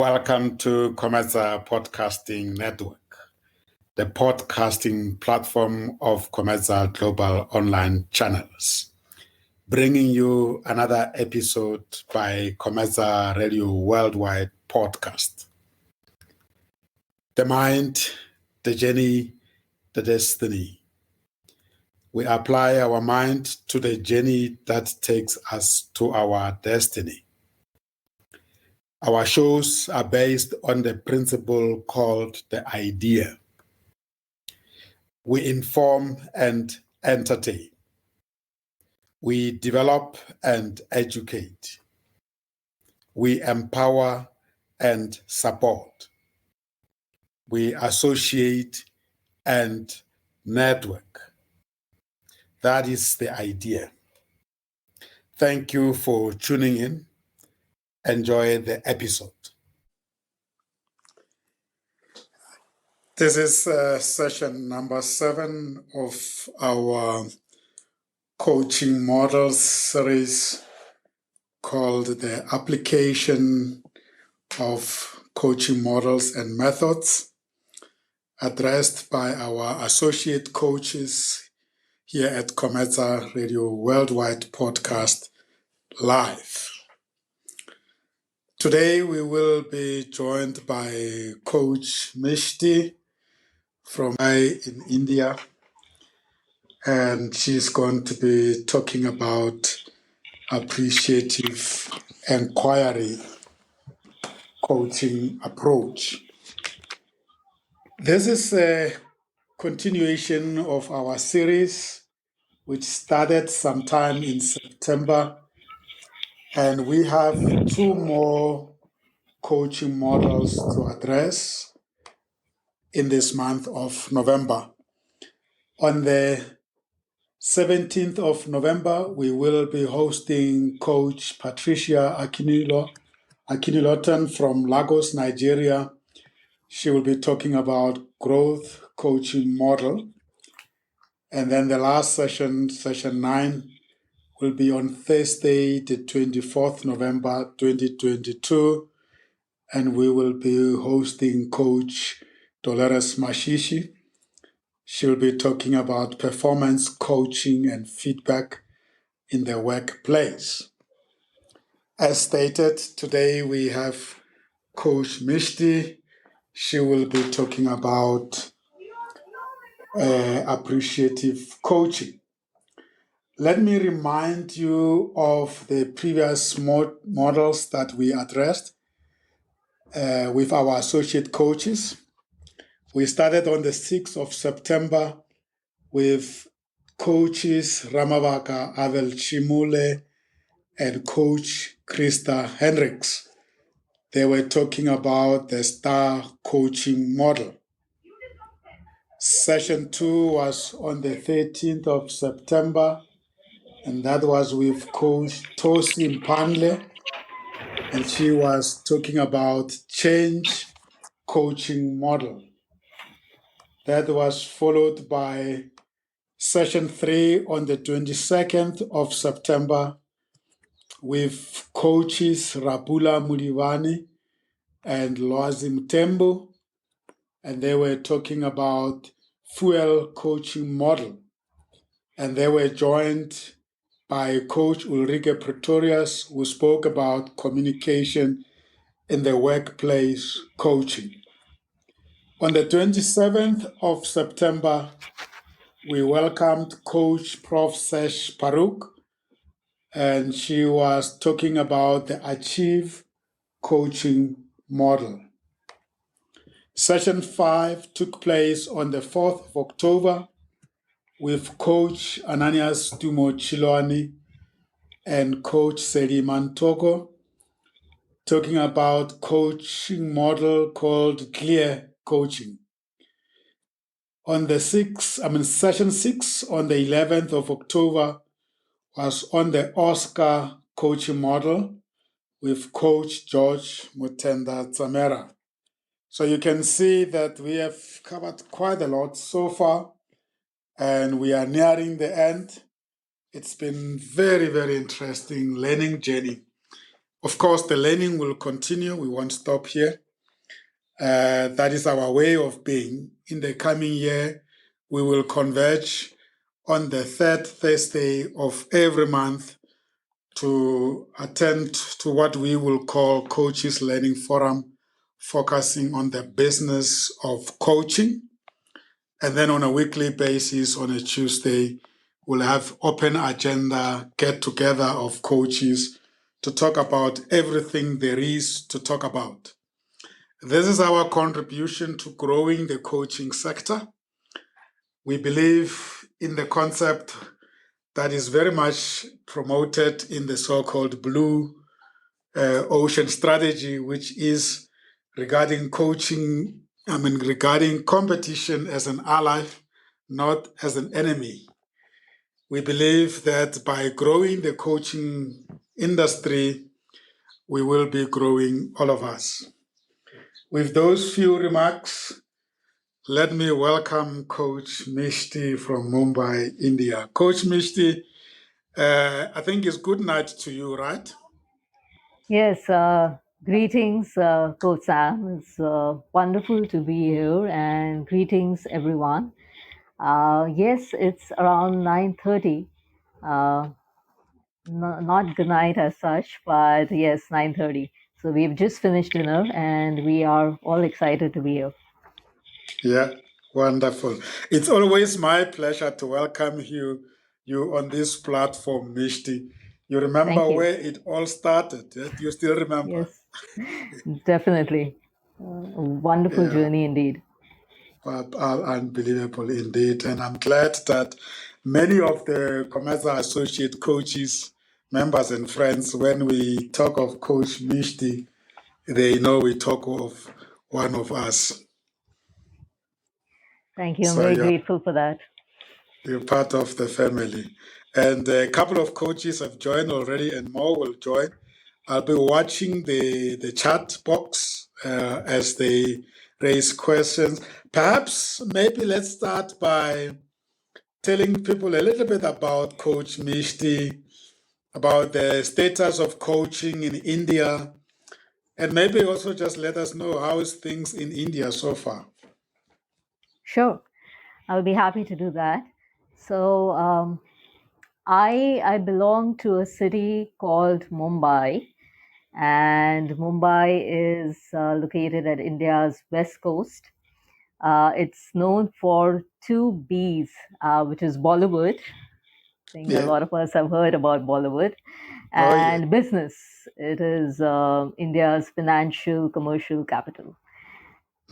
Welcome to Comeza Podcasting Network, the podcasting platform of Comeza Global Online Channels, bringing you another episode by Comeza Radio Worldwide Podcast. The mind, the journey, the destiny. We apply our mind to the journey that takes us to our destiny. Our shows are based on the principle called the idea. We inform and entertain. We develop and educate. We empower and support. We associate and network. That is the idea. Thank you for tuning in. Enjoy the episode. This is session number 7 of our coaching models series called the Application of Coaching Models and Methods, addressed by our associate coaches here at Comeza Radio Worldwide Podcast Live. Today we will be joined by Coach Mishti from in India, and she's going to be talking about Appreciative Inquiry Coaching Approach. This is a continuation of our series, which started sometime in September, and we have 2 more coaching models to address in this month of November. On the 17th of November, we will be hosting Coach Patricia Akinilotan from Lagos, Nigeria. She will be talking about growth coaching model. And then the last session, session 9, will be on Thursday, the 24th November 2022. And we will be hosting Coach Dolores Mashishi. She'll be talking about performance coaching and feedback in the workplace. As stated, today we have Coach Mishti. She will be talking about appreciative coaching. Let me remind you of the previous models that we addressed with our associate coaches. We started on the 6th of September with coaches Ramavaka Avel Chimule and Coach Krista Hendricks. They were talking about the STAR coaching model. Session 2 was on the 13th of September, and that was with Coach Tosi Mpanle, and she was talking about change coaching model. That was followed by Session 3 on the 22nd of September with coaches Rabula Mulivani and Loazi Mtembu, and they were talking about fuel coaching model. And they were joined by Coach Ulrike Pretorius, who spoke about communication in the workplace coaching. On the 27th of September, we welcomed Coach Prof. Sesh Paruk, and she was talking about the Achieve coaching model. Session 5 took place on the 4th of October with Coach Ananias Dumo Chilwani and Coach Seli Mantoko, talking about coaching model called Clear Coaching. On the session 6 on the 11th of October was on the Oscar coaching model with Coach George Mutenda Tsamera. So you can see that we have covered quite a lot so far, and we are nearing the end. It's been very, very interesting learning journey Of course, the learning will continue. We won't stop here. That is our way of being. In the coming year, we will converge on the third Thursday of every month to attend to what we will call Coaches Learning Forum, focusing on the business of coaching. And then on a weekly basis, on a Tuesday, we'll have open agenda get together of coaches to talk about everything there is to talk about. This is our contribution to growing the coaching sector. We believe in the concept that is very much promoted in the so-called Blue Ocean strategy, which is regarding coaching, regarding competition as an ally, not as an enemy. We believe that by growing the coaching industry, we will be growing all of us. With those few remarks, let me welcome Coach Mishti from Mumbai, India. Coach Mishti, I think it's good night to you, right? Yes, greetings, Coach Sam. It's wonderful to be here, and greetings, everyone. Yes, it's around 9:30. Not good night as such, but yes, 9:30. So we've just finished dinner, and we are all excited to be here. Yeah, wonderful. It's always my pleasure to welcome you on this platform, Mishti. You remember Thank you. where it all started? Yeah? You still remember? Yes, definitely. A wonderful Yeah, journey indeed. unbelievable indeed. And I'm glad that many of the Commerza Associate coaches, members and friends, when we talk of Coach Mishti, they know we talk of one of us. Thank you. I'm So very yeah, grateful for that. you're part of the family. And a couple of coaches have joined already, and more will join. I'll be watching the chat box as they raise questions. Perhaps, maybe let's start by telling people a little bit about Coach Mishti, about the status of coaching in India, and maybe also just let us know how is things in India so far. Sure, I'll be happy to do that. So, I belong to a city called Mumbai, and Mumbai is located at India's west coast. It's known for two B's, which is Bollywood. I think a Yeah. lot of us have heard about Bollywood, Oh, yeah. and business. It is India's financial commercial capital.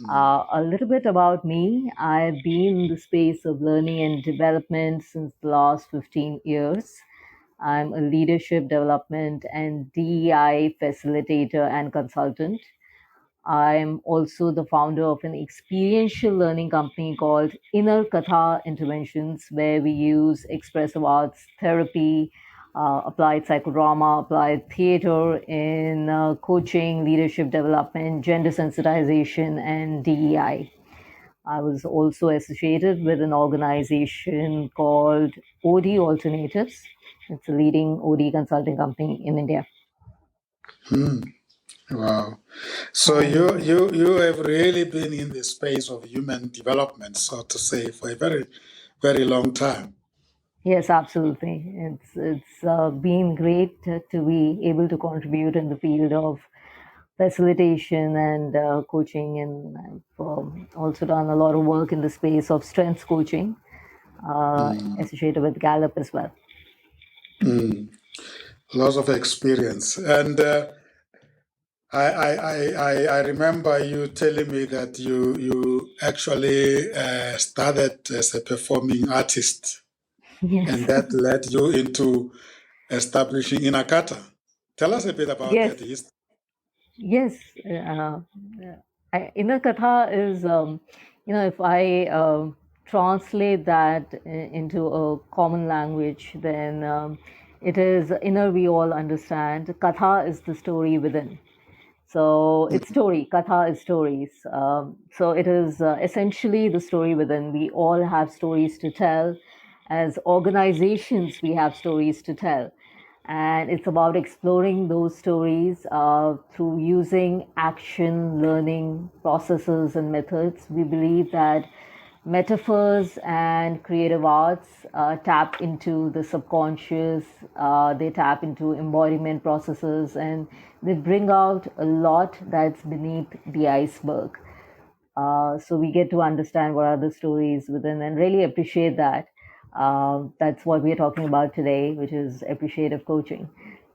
A little bit about me. I've been in the space of learning and development since the last 15 years. I'm a leadership development and DEI facilitator and consultant. I'm also the founder of an experiential learning company called Inner Katha Interventions, where we use expressive arts therapy, applied psychodrama, applied theater in coaching, leadership development, gender sensitization, and DEI. I was also associated with an organization called OD Alternatives. It's a leading OD consulting company in India. Hmm. Wow. So And you have really been in the space of human development, so to say, for a very, very long time. yes, absolutely. It's been great to be able to contribute in the field of facilitation and coaching, and I've also done a lot of work in the space of strength coaching, Mm. associated with Gallup as well. Mm. Lots of experience. And I remember you telling me that you actually started as a performing artist, Yes, and that led you into establishing Inakata. Tell us a bit about yes, that history. yes. Inner Katha is, if I translate that into a common language, then it is inner we all understand. Katha is the story within. So it's story. Katha is stories. So it is essentially the story within. We all have stories to tell. As organizations, we have stories to tell. And it's about exploring those stories through using action learning processes and methods. We believe that metaphors and creative arts tap into the subconscious, they tap into embodiment processes, and they bring out a lot that's beneath the iceberg. So we get to understand what are the stories within and really appreciate that. That's what we're talking about today, which is appreciative coaching.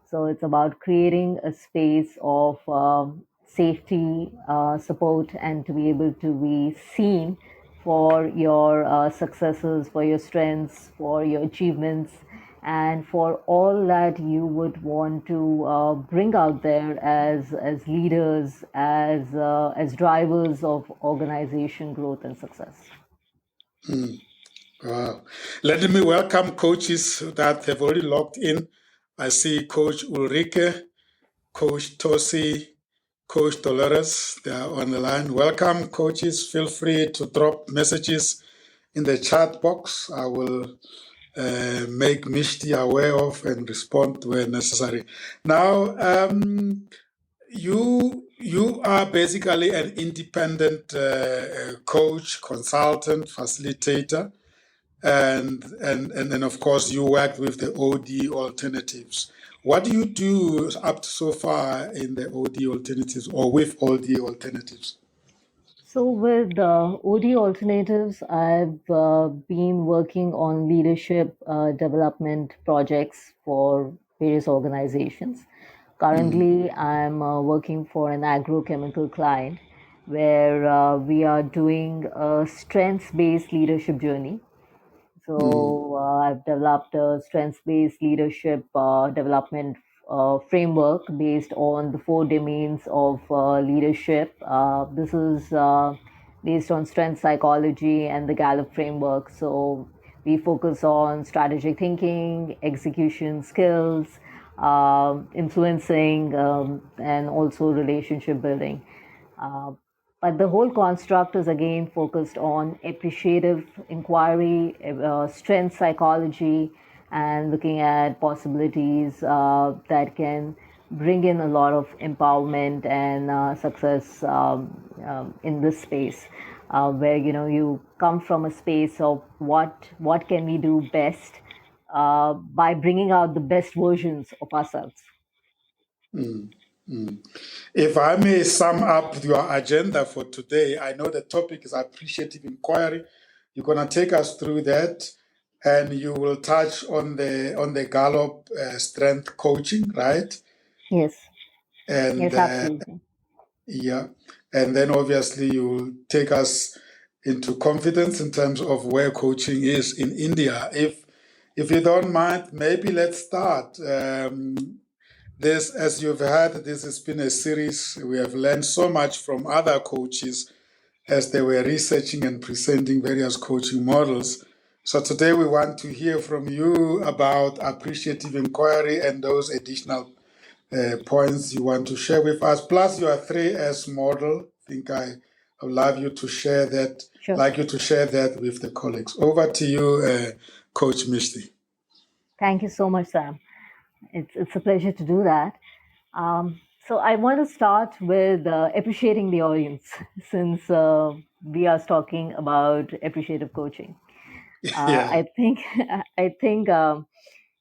So it's about creating a space of safety, support, and to be able to be seen for your successes, for your strengths, for your achievements, and for all that you would want to bring out there as leaders, as drivers of organization growth and success. Wow. Let me welcome coaches that have already logged in. I see Coach Ulrike, Coach Tosi, Coach Dolores. They are on the line. Welcome, coaches. Feel free to drop messages in the chat box. I will make Mishti aware of and respond where necessary. Now, you are basically an independent coach, consultant, facilitator, and then of course you worked with the OD alternatives. What do you do up to so far in the OD alternatives or with OD alternatives? So with OD alternatives, I've been working on leadership development projects for various organizations. Currently, I'm working for an agrochemical client where we are doing a strengths-based leadership journey. So I've developed a strengths-based leadership development framework based on the four domains of leadership. This is based on strength psychology and the Gallup framework. So we focus on strategic thinking, execution skills, influencing, and also relationship building. Uh, but the whole construct is again focused on appreciative inquiry, strength psychology, and looking at possibilities that can bring in a lot of empowerment and success in this space, where you come from a space of what can we do best by bringing out the best versions of ourselves. If I may sum up your agenda for today, I know the topic is appreciative inquiry. You're going to take us through that, and you will touch on the Gallup Strength Coaching, right? Yes. And Yes, absolutely. yeah, and then obviously you will take us into confidence in terms of where coaching is in India. If you don't mind, maybe let's start. This, as you've heard, this has been a series. We have learned so much from other coaches as they were researching and presenting various coaching models. So today we want to hear from you about appreciative inquiry and those additional points you want to share with us, plus your 3S model. I think I would love you to share that, Sure. like you to share that with the colleagues. Over to you, Coach Mishti. Thank you so much, Sam. It's a pleasure to do that. So I want to start with appreciating the audience, since we are talking about appreciative coaching. Yeah. I think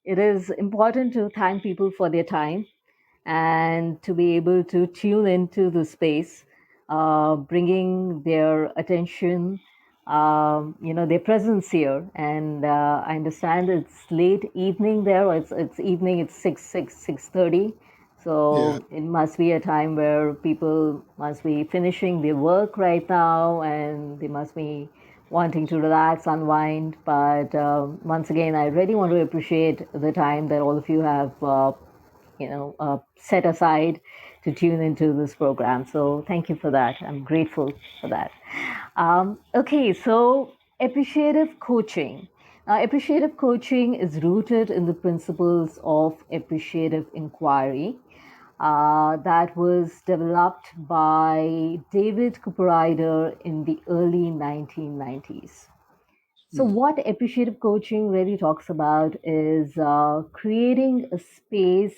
it is important to thank people for their time and to be able to tune into the space, bringing their attention, their presence here. And I understand it's late evening there. Or it's evening. It's 6:30. Yeah. So it must be a time where people must be finishing their work right now, and they must be wanting to relax, unwind. But once again, I really want to appreciate the time that all of you have set aside to tune into this program. So thank you for that. I'm grateful for that. Okay, so appreciative coaching. Now, appreciative coaching is rooted in the principles of appreciative inquiry that was developed by David Cooper in the early 1990s. So, what appreciative coaching really talks about is creating a space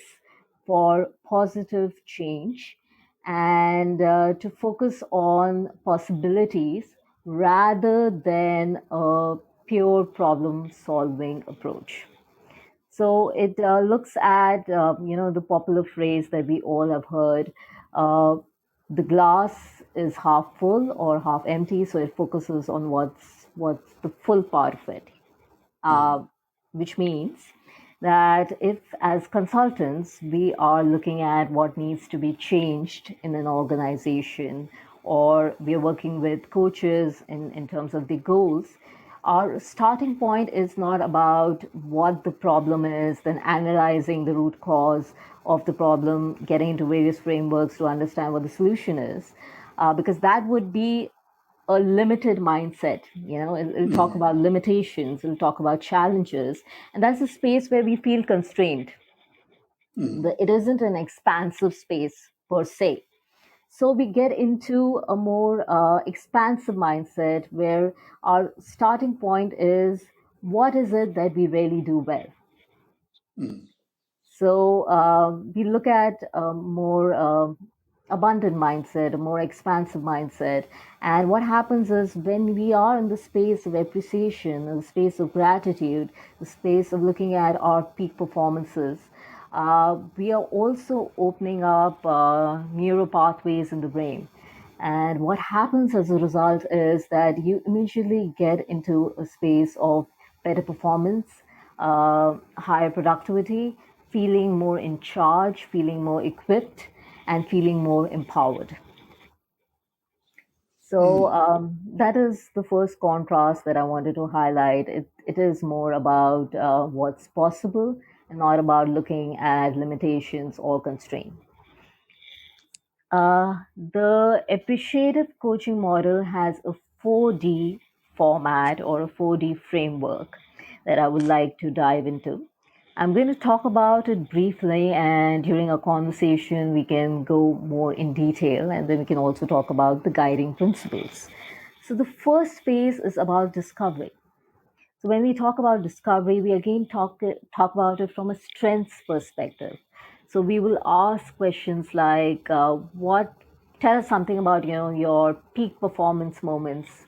for positive change and to focus on possibilities rather than a pure problem solving approach. So it looks at the popular phrase that we all have heard: uh, the glass is half full or half empty. So it focuses on what's the full part of it, uh, which means that if, as consultants, we are looking at what needs to be changed in an organization, or we are working with coaches in terms of the goals, our starting point is not about what the problem is, then analyzing the root cause of the problem, getting into various frameworks to understand what the solution is, because that would be a limited mindset. It'll talk about limitations, it'll talk about challenges, and that's a space where we feel constrained. It isn't an expansive space per se. So we get into a more expansive mindset where our starting point is, what is it that we really do well? So we look at a more abundant mindset, a more expansive mindset. And what happens is, when we are in the space of appreciation, in the space of gratitude, the space of looking at our peak performances, we are also opening up neural pathways in the brain. And what happens as a result is that you immediately get into a space of better performance, higher productivity, feeling more in charge, feeling more equipped, and feeling more empowered. So that is the first contrast that I wanted to highlight. It is more about what's possible and not about looking at limitations or constraints. The appreciative coaching model has a 4D format, or a 4D framework, that I would like to dive into. I'm going to talk about it briefly, and during our conversation, we can go more in detail, and then we can also talk about the guiding principles. So, the first phase is about discovery. So when we talk about discovery, we again talk about it from a strengths perspective. So we will ask questions like, "What? Tell us something about your peak performance moments.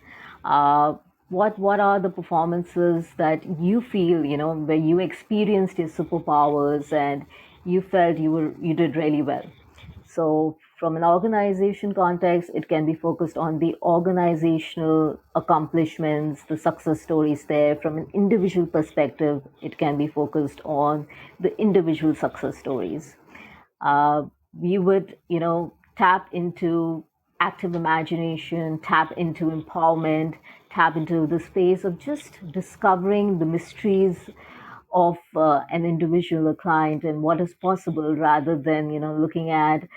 What are the performances that you feel where you experienced your superpowers and you felt you did really well?" So, from an organization context, it can be focused on the organizational accomplishments, the success stories there. From an individual perspective, it can be focused on the individual success stories. We would, tap into active imagination, tap into empowerment, tap into the space of just discovering the mysteries of an individual, a client, and what is possible, rather than looking at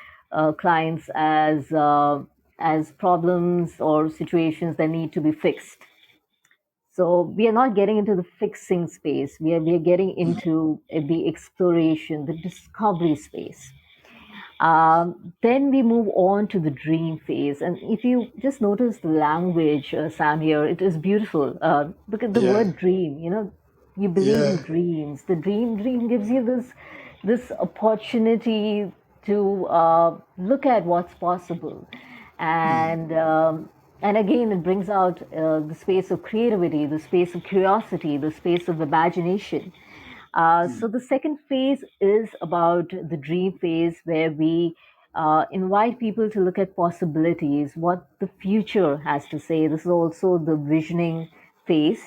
clients as problems or situations that need to be fixed. So we are not getting into the fixing space. We are getting into the exploration, the discovery space. Then we move on to the dream phase. And if you just notice the language, Sam, here, it is beautiful. Look at the Yeah, word dream. You believe in yeah, dreams. The dream gives you this opportunity to look at what's possible. And again, it brings out the space of creativity, the space of curiosity, the space of imagination. So the second phase is about the dream phase, where we invite people to look at possibilities, what the future has to say. This is also the visioning phase.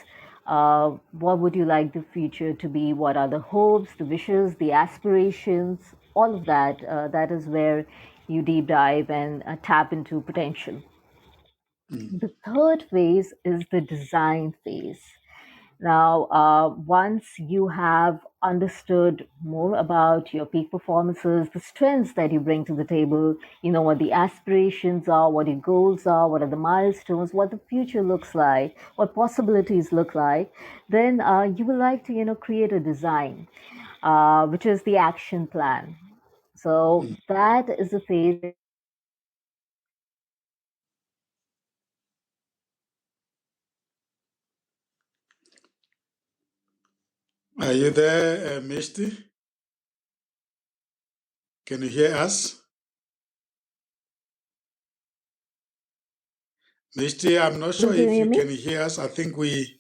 What would you like the future to be? What are the hopes, the wishes, the aspirations? All of that. That is where you deep dive and tap into potential. The third phase is the design phase. Now, once you have understood more about your peak performances, the strengths that you bring to the table, you know what the aspirations are, what your goals are, what are the milestones, what the future looks like, what possibilities look like, then you will like to, create a design, which is the action plan. So that is a phase. Are you there, Mishti? Can you hear us? Mishti, I'm not sure Able to if hear you me? can hear us. I think we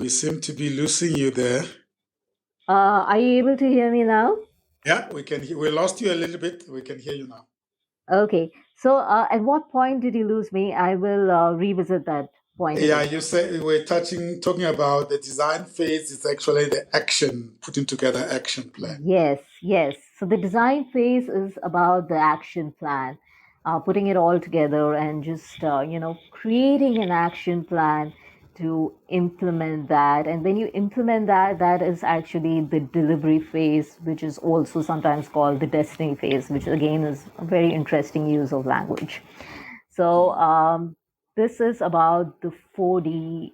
seem to be losing you there. Are you able to hear me now? Yeah, we can. We lost you a little bit. We can hear you now. Okay. So, at what point did you lose me? I will revisit that point Yeah, again. you said we were talking about the design phase is actually the action, putting together action plan. Yes, yes. So the design phase is about the action plan, putting it all together and just, creating an action plan to implement that. And when you implement that, that is actually the delivery phase, which is also sometimes called the destiny phase, which again is a very interesting use of language. So, this is about the 4D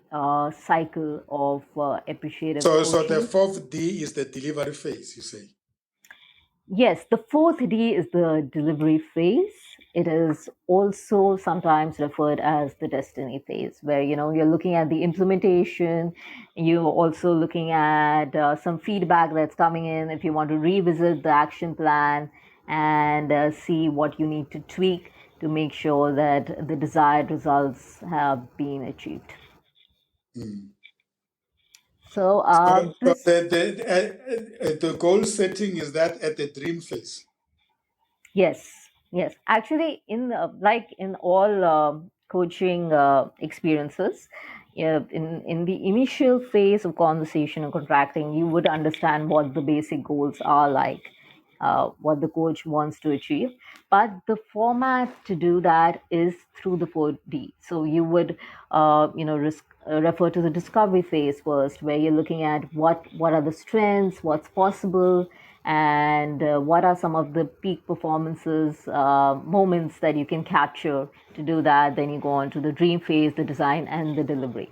cycle of appreciative So the coaching. fourth D is the delivery phase, you say. Yes, the fourth D is the delivery phase. It is also sometimes referred as the destiny phase, where you're looking at the implementation. You're also looking at some feedback that's coming in. If you want to revisit the action plan and see what you need to tweak to make sure that the desired results have been achieved. Mm. So So this the goal setting is that at the dream phase. Yes, yes. Actually, like in all coaching experiences, yeah, in the initial phase of conversation and contracting, you would understand what the basic goals are like, what the coach wants to achieve. But the format to do that is through the 4D. So you would, refer to the discovery phase first, where you're looking at what are the strengths, what's possible, and what are some of the peak performances moments that you can capture. To do that, then you go on to the dream phase, the design, and the delivery.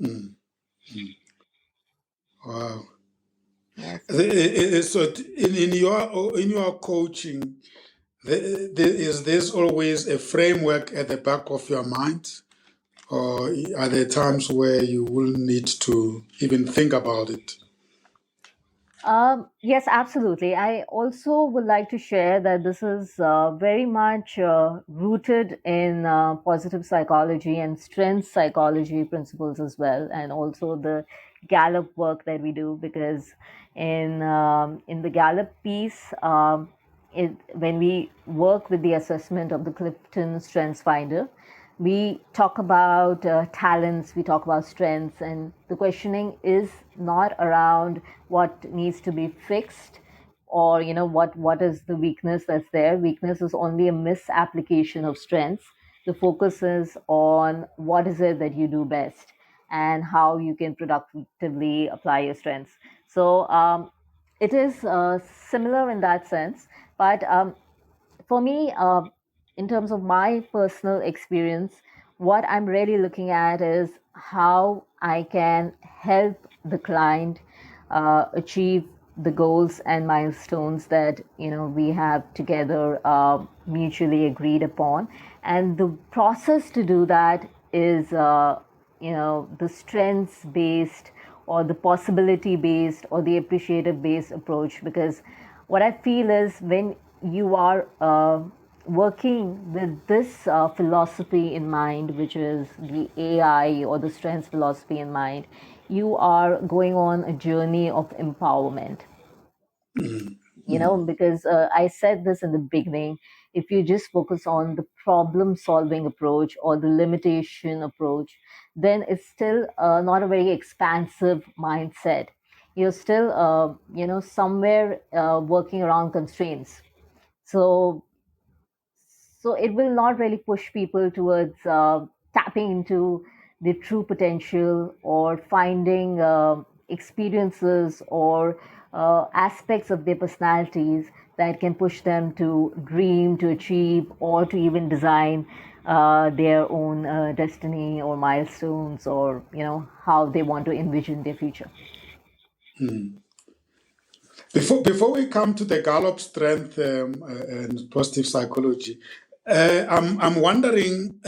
Mm. Mm. Wow. Yes. So in your coaching, is there always a framework at the back of your mind, or are there times where you will need to even think about it? Yes, absolutely. I also would like to share that this is very much rooted in positive psychology and strength psychology principles as well, and also the Gallup work that we do. Because in the Gallup piece, when we work with the assessment of the Clifton Strengths Finder, we talk about talents, we talk about strengths, and the questioning is not around what needs to be fixed, or what is the weakness that's there. Weakness is only a misapplication of strengths. The focus is on what is it that you do best and how you can productively apply your strengths. So it is similar in that sense, but for me, in terms of my personal experience, what I'm really looking at is how I can help the client achieve the goals and milestones that we have together mutually agreed upon. And the process to do that is the strengths based, or the possibility based, or the appreciative based approach. Because what I feel is, when you are working with this philosophy in mind, which is the AI or the strengths philosophy in mind, you are going on a journey of empowerment. Mm. Mm. Because I said this in the beginning, if you just focus on the problem solving approach or the limitation approach, then it's still not a very expansive mindset. You're still somewhere working around constraints. So so it will not really push people towards tapping into their true potential, or finding experiences or aspects of their personalities that can push them to dream, to achieve, or to even design their own destiny or milestones, or how they want to envision their future. Mm. Before we come to the Gallup Strength and positive psychology, I'm wondering.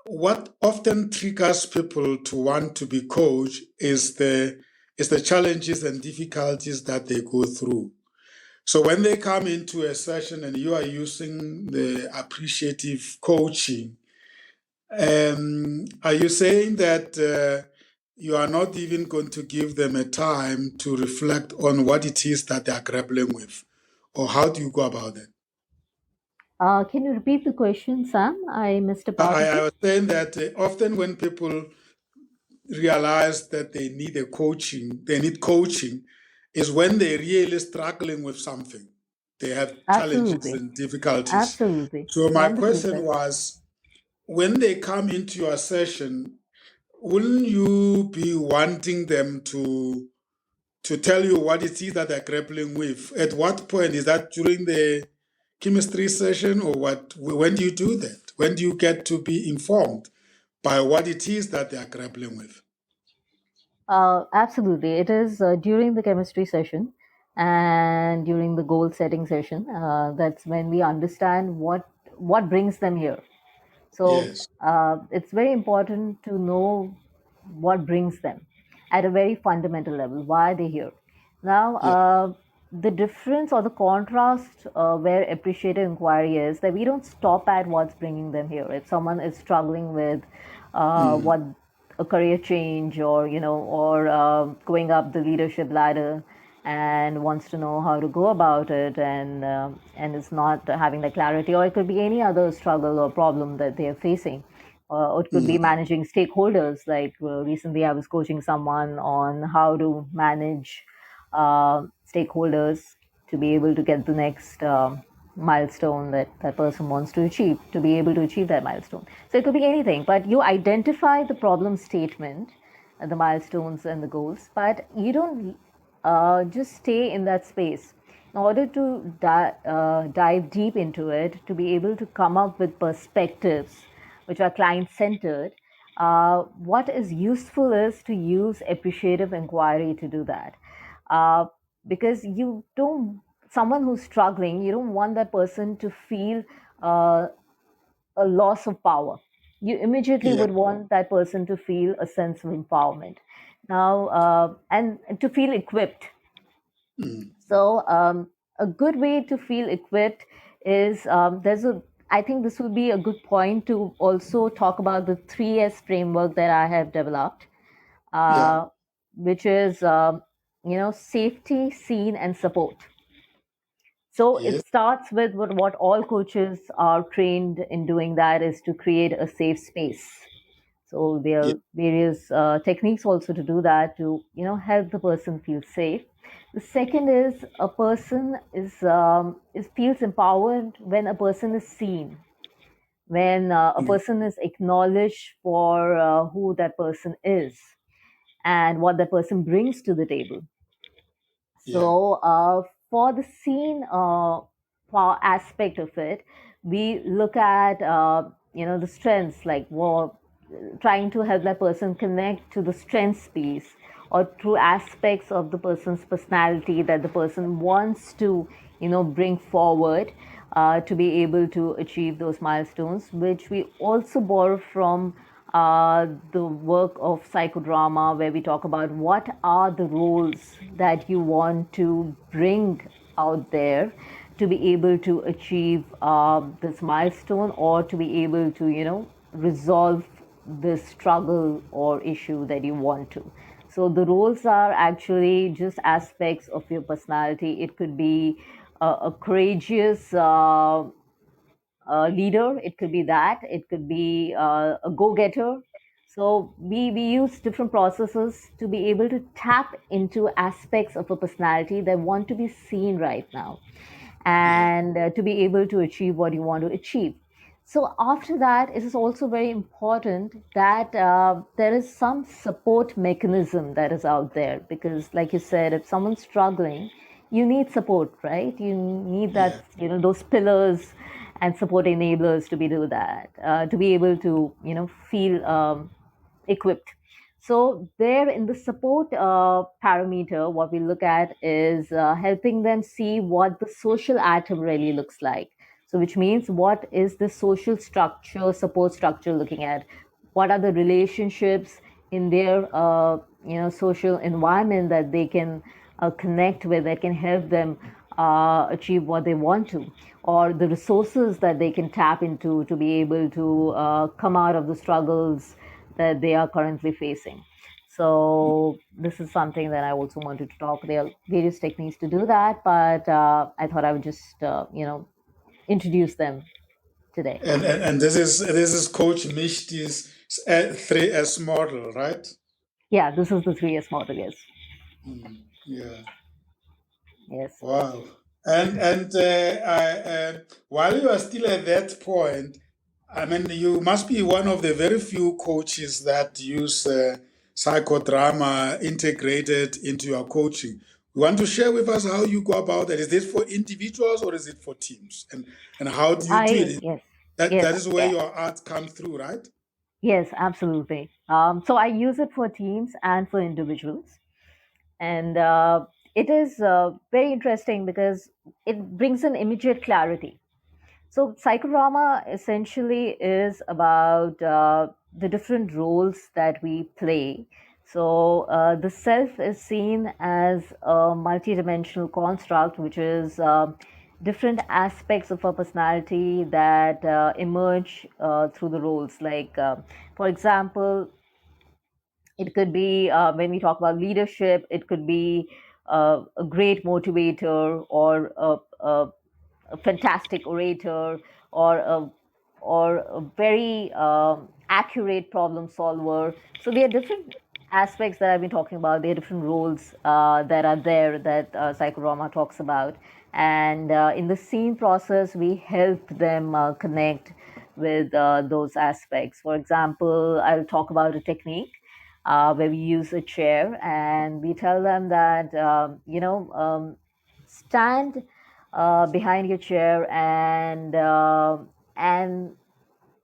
what often triggers people to want to be coached is the challenges and difficulties that they go through. So when they come into a session and you are using the appreciative coaching, are you saying that you are not even going to give them a time to reflect on what it is that they are grappling with? Or how do you go about it? Can you repeat the question, Sam? I missed a part of I it. was saying that often when people realize that they need coaching, is when they're really struggling with something. They have challenges Absolutely. and difficulties. Absolutely. So my Wonderfully question said. was, when they come into your session, wouldn't you be wanting them to tell you what it is that they're grappling with? At what point is that, during the chemistry session, or what? When do you do that? When do you get to be informed by what it is that they are grappling with? Absolutely. It is during the chemistry session and during the goal setting session. That's when we understand what brings them here. So Yes. it's very important to know what brings them at a very fundamental level, why they're here. Now, Yeah. the difference or the contrast where appreciative inquiry is that we don't stop at what's bringing them here. If someone is struggling with Mm. what a career change, or or going up the leadership ladder, and wants to know how to go about it, and is not having the clarity, or it could be any other struggle or problem that they are facing, or it could be Mm. managing stakeholders. Like recently I was coaching someone on how to manage stakeholders to be able to get the next milestone that that person wants to achieve, to be able to achieve that milestone. So it could be anything, but you identify the problem statement, the milestones and the goals, but you don't just stay in that space. In order to dive deep into it, to be able to come up with perspectives which are client centered, what is useful is to use appreciative inquiry to do that. Uh, because you don't, someone who's struggling, you don't want that person to feel uh, a loss of power. You immediately Yeah. would want that person to feel a sense of empowerment. Now, and to feel equipped. Mm. So, a good way to feel equipped is there's a, I think this will be a good point to also talk about the 3S framework that I have developed, Yeah. uh, which is, safety, seen, and support. So it Yes. starts with what all coaches are trained in doing, that is to create a safe space. So there Yeah. are various techniques also to do that, to help the person feel safe. The second is a person is feels empowered when a person is seen, when a Mm. person is acknowledged for who that person is and what that person brings to the table. Yeah. So for the scene for aspect of it, we look at the strengths, like trying to help that person connect to the strengths piece, or through aspects of the person's personality that the person wants to bring forward to be able to achieve those milestones, which we also borrow from the work of psychodrama, where we talk about what are the roles that you want to bring out there to be able to achieve this milestone, or to be able to resolve this struggle or issue that you want to. So the roles are actually just aspects of your personality. It could be a courageous leader, it could be that, it could be a go-getter. So we use different processes to be able to tap into aspects of a personality that want to be seen right now, Yeah. and to be able to achieve what you want to achieve. So after that, it is also very important that there is some support mechanism that is out there, because like you said, if someone's struggling, you need support, right? You need that, Yeah. those pillars and support enablers to be do that, to be able to feel equipped. So there in the support parameter, what we look at is helping them see what the social atom really looks like. So which means, what is the social structure, support structure looking at? What are the relationships in their social environment that they can connect with, that can help them achieve what they want to, or the resources that they can tap into to be able to come out of the struggles that they are currently facing. So this is something that I also wanted to talk. There are various techniques to do that, but I thought I would just introduce them today. And this is Coach Mishti's 3S model, right? Yeah, this is the 3S model. Yes. Yeah. Yes. Wow. And while you are still at that point, I mean, you must be one of the very few coaches that use psychodrama integrated into your coaching. You want to share with us how you go about that? Is this for individuals or is it for teams? And how do you do I it? yes. That Yes. is where Yeah. your art comes through, right? Yes, absolutely. So I use it for teams and for individuals. And it is very interesting because it brings an immediate clarity. So psychodrama essentially is about the different roles that we play. So the self is seen as a multidimensional construct, which is different aspects of our personality that emerge through the roles. Like, for example, it could be when we talk about leadership, it could be a great motivator, or a fantastic orator, or a very accurate problem solver. So there are different aspects that I've been talking about. There are different roles that are there that psychodrama talks about, and in the scene process, we help them connect with those aspects. For example, I'll talk about a technique where we use a chair, and we tell them that stand behind your chair, and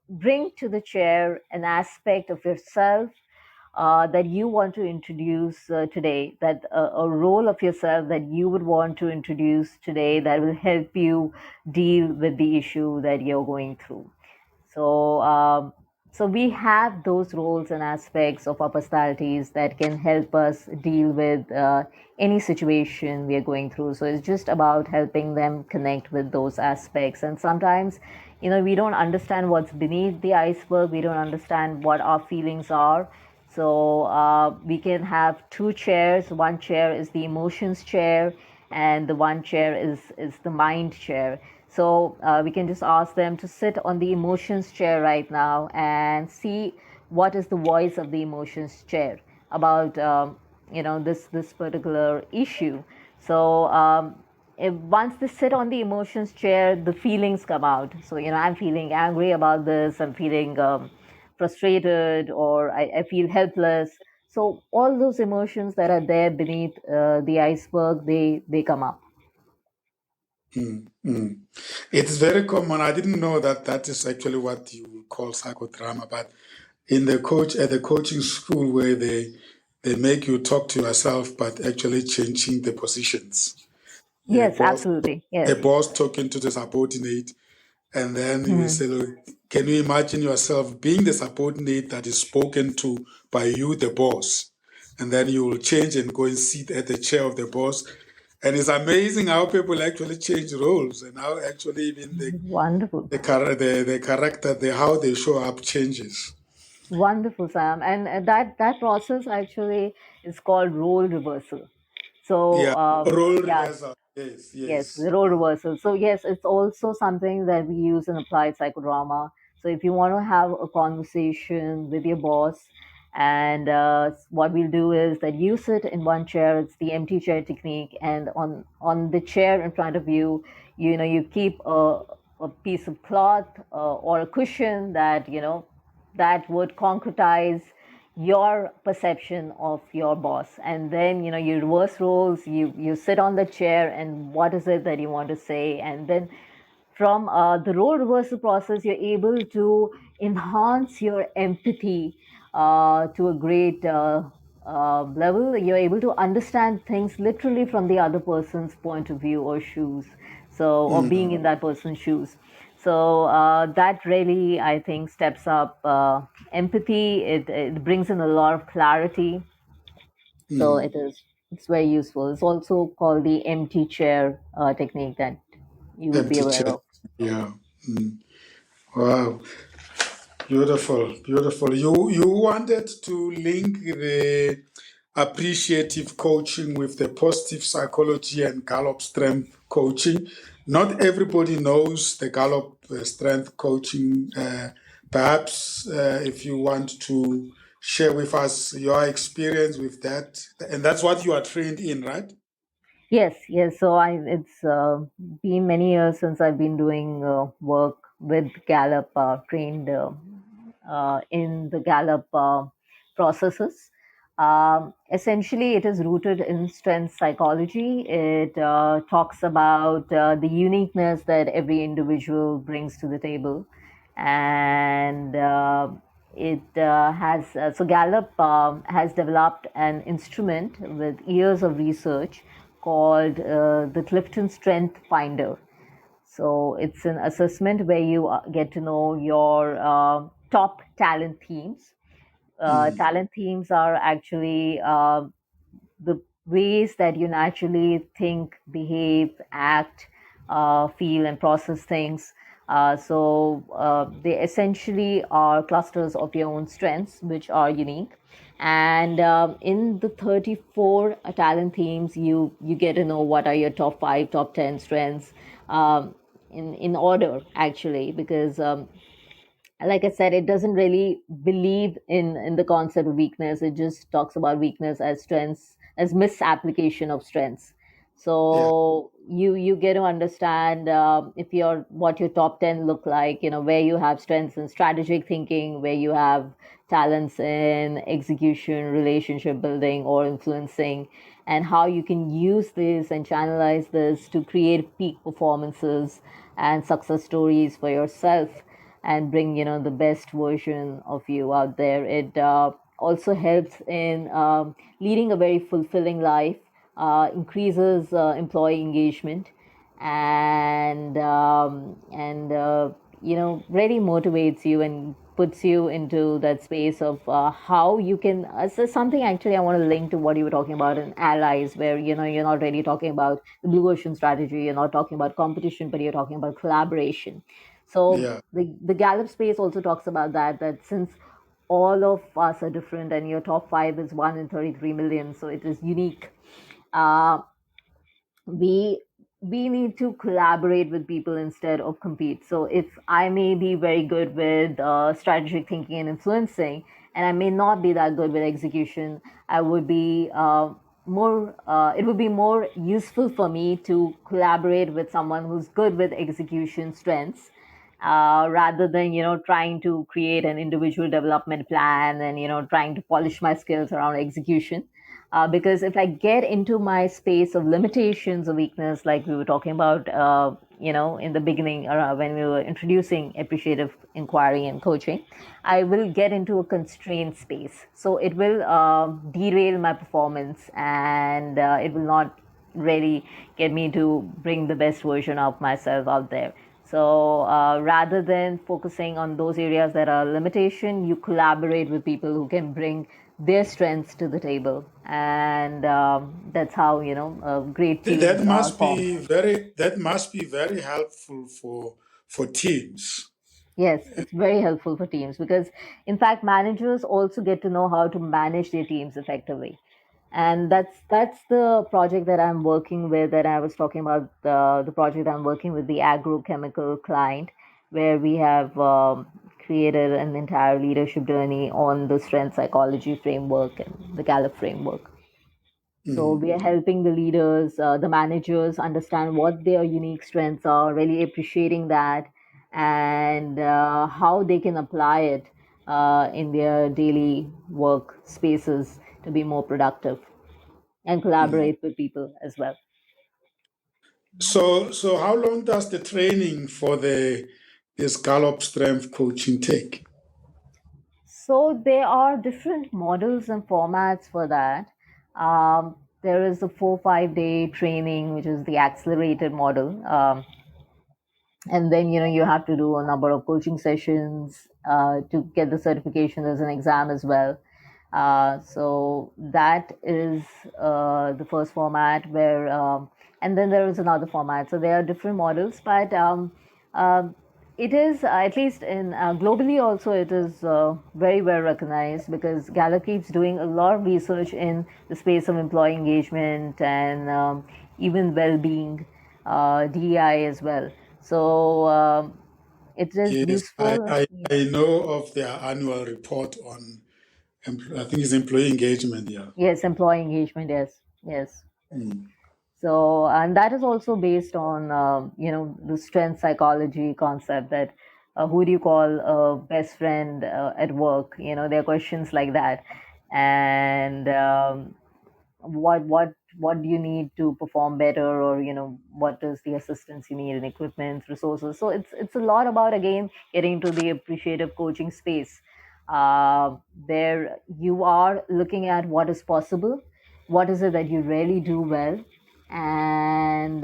bring to the chair an aspect of yourself that you want to introduce today, that a role of yourself that you would want to introduce today, that will help you deal with the issue that you're going through. So, so we have those roles and aspects of our personalities that can help us deal with any situation we are going through. So it's just about helping them connect with those aspects. And sometimes, we don't understand what's beneath the iceberg. We don't understand what our feelings are. So we can have two chairs. One chair is the emotions chair, and the one chair is the mind chair. So we can just ask them to sit on the emotions chair right now and see what is the voice of the emotions chair about this particular issue. So if once they sit on the emotions chair, the feelings come out. So I'm feeling angry about this. I'm feeling frustrated, or I feel helpless. So all those emotions that are there beneath the iceberg, they come up. Mm. It's very common. I didn't know that that is actually what you would call psychodrama, but in the at the coaching school where they make you talk to yourself, but actually changing the positions. A Yes, boss, absolutely. Yes. a boss talking to the subordinate, and then you say, "Look, can you imagine yourself being the subordinate that is spoken to by you, the boss?" And then you will change and go and sit at the chair of the boss. And it's amazing how people actually change roles and how actually even Wonderful. the character, how they show up changes. Wonderful, Sam. And that process actually is called role reversal. So Yeah, role yeah, reversal. Yes, yes, yes. the role reversal. So yes, it's also something that we use in applied psychodrama. So if you want to have a conversation with your boss, and what we'll do is that you sit in one chair. It's the empty chair technique, and on the chair in front of you, you keep a piece of cloth or a cushion that that would concretize your perception of your boss. And then you reverse roles, you sit on the chair, and what is it that you want to say. And then from the role reversal process, you're able to enhance your empathy to a great level. You're able to understand things literally from the other person's point of view or shoes. So, or being in that person's shoes. So that really, I think, steps up empathy. It brings in a lot of clarity. So it's very useful. It's also called the empty chair technique that you would be Empty aware chair. of. Yeah. Wow. Beautiful. Beautiful. You wanted to link the appreciative coaching with the positive psychology and Gallup Strength Coaching. Not everybody knows the Gallup Strength Coaching. Perhaps if you want to share with us your experience with that, and that's what you are trained in, right? Yes, yes. So it's been many years since I've been doing work with Gallup, trained in the Gallup processes. Essentially, it is rooted in strength psychology. It talks about the uniqueness that every individual brings to the table, and it has so Gallup has developed an instrument with years of research called the Clifton Strength Finder. So it's an assessment where you get to know your top talent themes. Talent themes are actually the ways that you naturally think, behave, act, feel, and process things. They essentially are clusters of your own strengths, which are unique. And in the 34 talent themes, you get to know what are your top five, top 10 strengths in order, actually, because like I said, it doesn't really believe in the concept of weakness. It just talks about weakness as strengths, as misapplication of strengths. Yeah. So you get to understand if your what your top 10 look like, where you have strengths in strategic thinking, where you have talents in execution, relationship building, or influencing, and how you can use this and channelize this to create peak performances and success stories for yourself and bring the best version of you out there. It also helps in leading a very fulfilling life, increases employee engagement, and really motivates you and puts you into that space of how you can so something actually I want to link to what you were talking about in allies, where you're not really talking about the blue ocean strategy, you're not talking about competition, but you're talking about collaboration. So Yeah. the Gallup space also talks about that since all of us are different and your top five is 1 in 33 million, so it is unique. uh, we we need to collaborate with people instead of compete. So if I may be very good with strategic thinking and influencing, and I may not be that good with execution, I would be more it would be more useful for me to collaborate with someone who's good with execution strengths, rather than trying to create an individual development plan and trying to polish my skills around execution. Because if I get into my space of limitations or weakness, like we were talking about, in the beginning, when we were introducing appreciative inquiry and coaching, I will get into a constrained space. So it will derail my performance, and it will not really get me to bring the best version of myself out there. So rather than focusing on those areas that are limitation, you collaborate with people who can bring their strengths to the table, and that's how great teams That are must formed. be very helpful for teams. Yes, it's very helpful for teams because, in fact, managers also get to know how to manage their teams effectively, and that's the project that I'm working with. That I was talking about, the project I'm working with the agrochemical client, where we have created an entire leadership journey on the strength psychology framework and the Gallup framework. So Mm, we are helping the leaders, the managers understand what their unique strengths are, really appreciating that, and how they can apply it in their daily work spaces to be more productive and mm. collaborate with people as well. So how long does the training for this Gallup Strength Coaching take? So there are different models and formats for that. there is a 4-5 day training, which is the accelerated model. And then you have to do a number of coaching sessions to get the certification. There's an exam as well. So that is the first format where and then there is another format. So there are different models, but it is at least in globally also, it is very well recognized, because Gallup keeps doing a lot of research in the space of employee engagement and even well-being, DEI as well. So it is Yes, useful. I know of their annual report on, I think it's employee engagement. Yeah. Yes, employee engagement. Yes, yes. Mm. So, and that is also based on the strength psychology concept, that who do you call a best friend at work? There are questions like that, and what do you need to perform better, or what is the assistance you need in equipment, resources. So it's a lot about, again, getting into the appreciative coaching space. There you are looking at what is possible, what is it that you really do well, and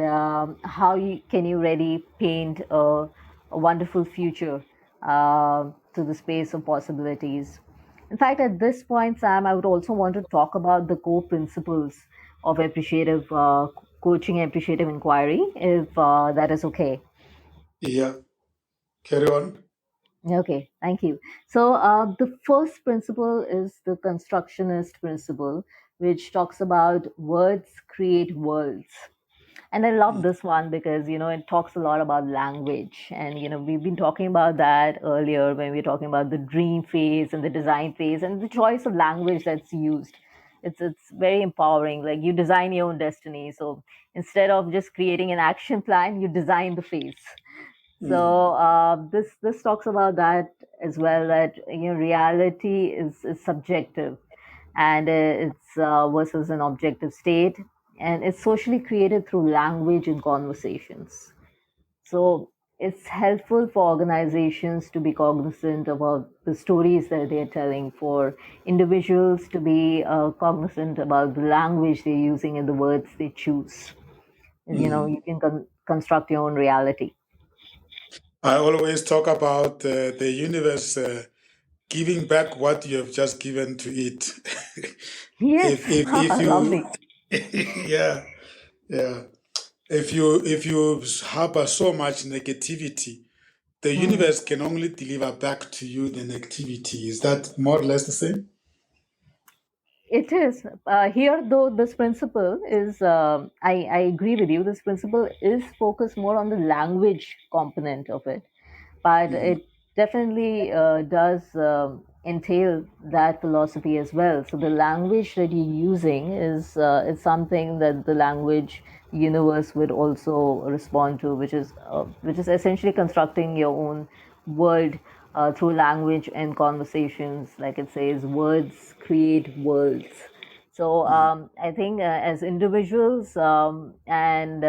how can you really paint a wonderful future to the space of possibilities. In fact, at this point, Sam, I would also want to talk about the core principles of appreciative coaching, appreciative inquiry, if that is okay. Yeah. Carry on. Okay, thank you. So, the first principle is the constructionist principle, which talks about words create worlds. And I love Mm. this one because, it talks a lot about language. And, we've been talking about that earlier when we were talking about the dream phase and the design phase and the choice of language that's used. It's very empowering. Like, you design your own destiny. So instead of just creating an action plan, you design the phase. Mm. So this talks about that as well. That reality is subjective, and it's versus an objective state, and it's socially created through language and conversations. So it's helpful for organizations to be cognizant about the stories that they're telling, for individuals to be cognizant about the language they're using and the words they choose. Mm. You can construct your own reality. I always talk about the universe giving back what you have just given to it. Yes, If you lovely. yeah, yeah, if you harbor so much negativity, the Hmm. universe can only deliver back to you the negativity. Is that more or less the same? It is here, though. This principle is, I agree with you. This principle is focused more on the language component of it, but Mm. it definitely does entail that philosophy as well. So the language that you're using is something that the language universe would also respond to, which is essentially constructing your own world through language and conversations. Like it says, words create worlds. So Mm. I think as individuals, and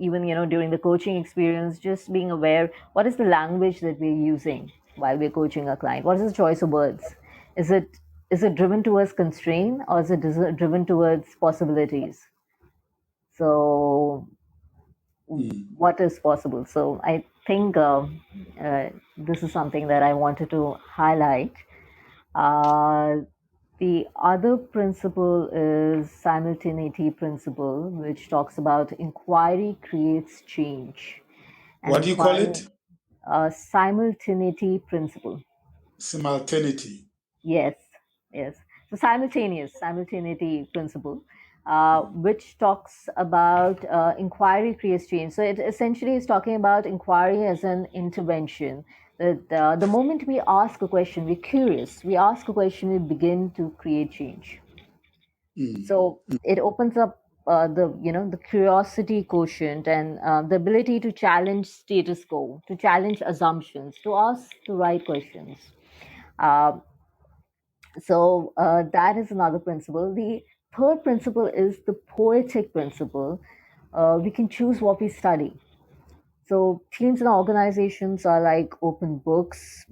even during the coaching experience, just being aware, what is the language that we're using while we're coaching a client? What is the choice of words? Is it is it driven towards constraint, or is it driven towards possibilities? So Mm. what is possible? So I think this is something that I wanted to highlight. Uh, the other principle is simultaneity principle, which talks about inquiry creates change, and What do you call inquiry, it? simultaneity principle. Simultaneity. Yes, yes. So simultaneity principle, Mm. which talks about inquiry creates change. So it essentially is talking about inquiry as an intervention. That the moment we ask a question, we're curious. We ask a question, we begin to create change. Mm. So it opens up the curiosity quotient, and the ability to challenge status quo, to challenge assumptions, to ask the right questions. Uh, so that is another principle. The third principle is the poetic principle. We can choose what we study. So teams and organizations are like open books.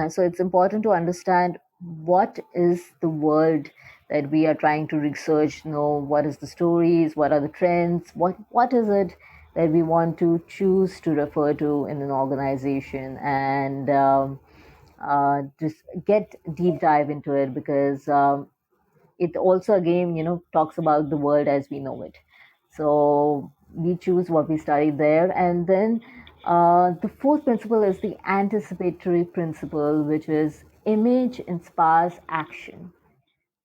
So it's important to understand what is the world that we are trying to research, know what is the stories, what are the trends, what is it that we want to choose to refer to in an organization, and just get deep dive into it, because it also again talks about the world as we know it. So we choose what we study there. And then the fourth principle is the anticipatory principle, which is image inspires action.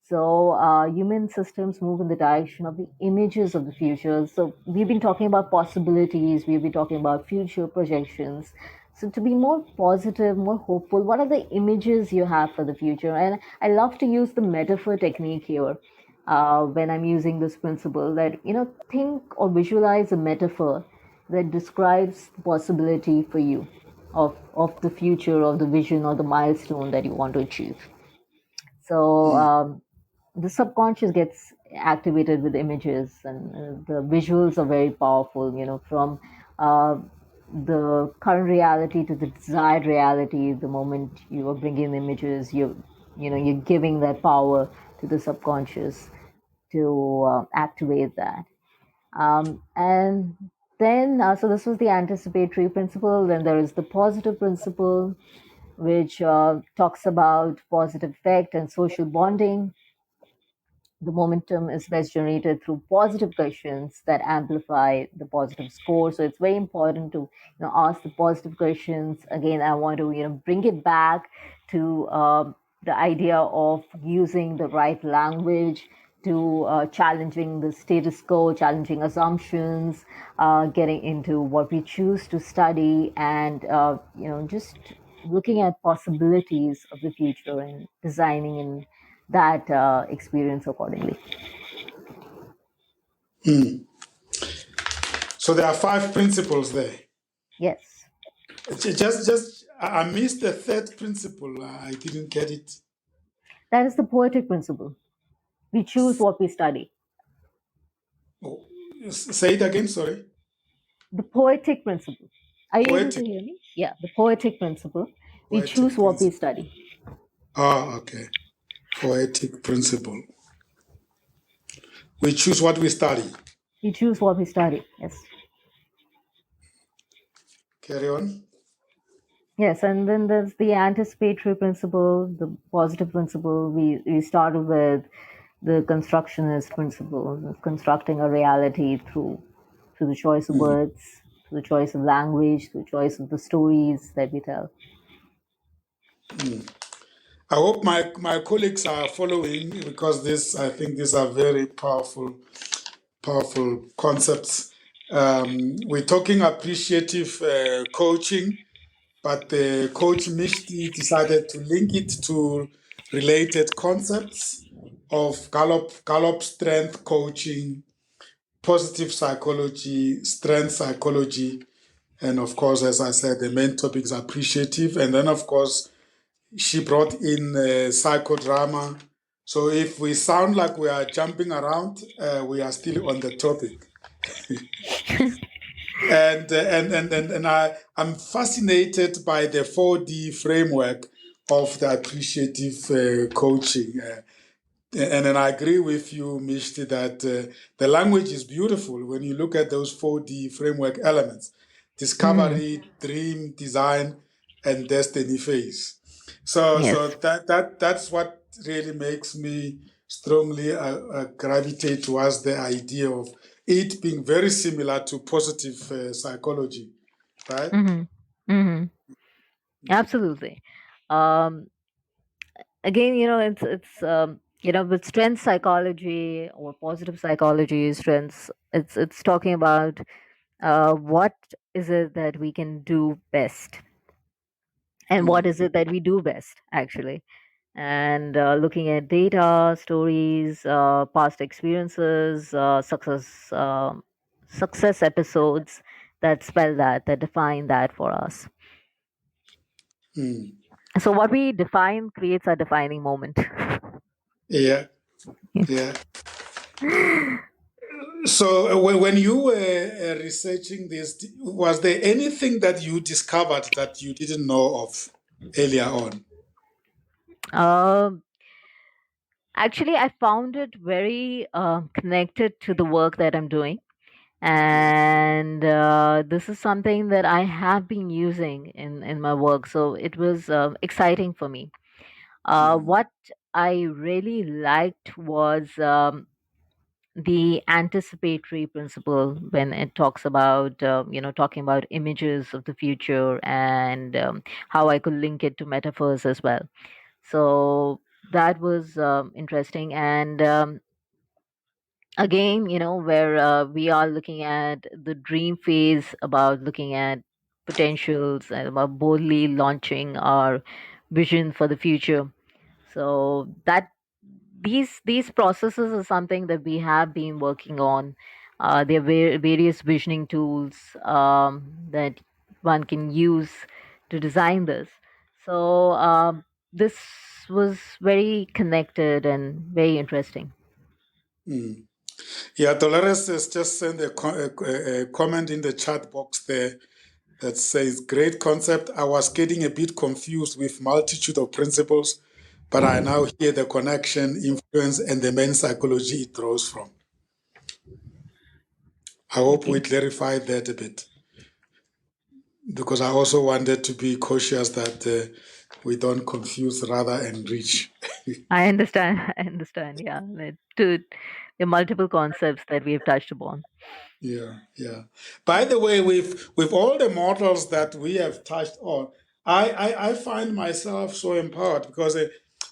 So human systems move in the direction of the images of the future. So we've been talking about possibilities, we've been talking about future projections. So to be more positive, more hopeful, what are the images you have for the future? And I love to use the metaphor technique here when I'm using this principle, that think or visualize a metaphor that describes the possibility for you of the future, of the vision or the milestone that you want to achieve. So the subconscious gets activated with images, and the visuals are very powerful. From uh, the current reality to the desired reality. The moment you are bringing images, you're giving that power to the subconscious to activate that. And then, so this was the anticipatory principle. Then there is the positive principle, which talks about positive effect and social bonding. The momentum is best generated through positive questions that amplify the positive score. So it's very important to ask the positive questions. Again, I want to bring it back to the idea of using the right language, to challenging the status quo, challenging assumptions, getting into what we choose to study, and just looking at possibilities of the future and designing in that experience accordingly. So there are five principles there. Yes, I missed the third principle. I didn't get it. that is the poetic principle. We choose what we study. Oh, say it again. Sorry. The poetic principle. Are you able to Poetic. hear me? Yeah, the poetic principle. We choose Poetic what we principle. study. Okay. Poetic principle. We choose what we study. We choose what we study. Yes. Carry on. Yes, and then there's the anticipatory principle, the positive principle. We started with the constructionist principle, constructing a reality through the choice of words, through the choice of language, through the choice of the stories that we tell. I hope my colleagues are following, because I think these are very powerful concepts. We're talking appreciative coaching, but Coach Mishti decided to link it to related concepts of Gallup Strength Coaching, positive psychology, strength psychology, and of course, as I said, the main topic is appreciative. And then, of course, she brought in psychodrama. So if we sound like we are jumping around, we are still on the topic. I'm fascinated by the 4D framework of the appreciative coaching. And then I agree with you, Mishti, that the language is beautiful when you look at those 4D framework elements: Mm-hmm. discovery, dream, design, and destiny phase. So Yes. that's what really makes me strongly gravitate towards the idea of it being very similar to positive psychology, right? Mm-hmm. Mm-hmm. Absolutely. Um, Again, with strength psychology or positive psychology, strengths. It's talking about what is it that we can do best, and what Mm, is it that we do best actually, and looking at data, stories, past experiences, success episodes that spell that define that for us. mm. So what we define creates a defining moment. Yeah, yeah. So when you were researching this, was there anything that you discovered that you didn't know of earlier on? Um Actually, I found it very connected to the work that I'm doing. And this is something that I have been using in my work. So it was exciting for me. Mm, What I really liked was the anticipatory principle when it talks about talking about images of the future, and how I could link it to metaphors as well. So that was interesting. And again, where we are looking at the dream phase, about looking at potentials and about boldly launching our vision for the future. So that these processes are something that we have been working on. There are various visioning tools that one can use to design this. So this was very connected and very interesting. mm. Yeah, Dolores has just sent a comment in the chat box there that says, great concept. I was getting a bit confused with multitude of principles, but I now hear the connection, influence, and the main psychology it draws from. I hope we Okay. clarified that a bit, because I also wanted to be cautious that we don't confuse rather enrich. I understand. I understand. Yeah. The multiple concepts that we've touched upon. Yeah, yeah. By the way, with all the models that we have touched on, I find myself so empowered because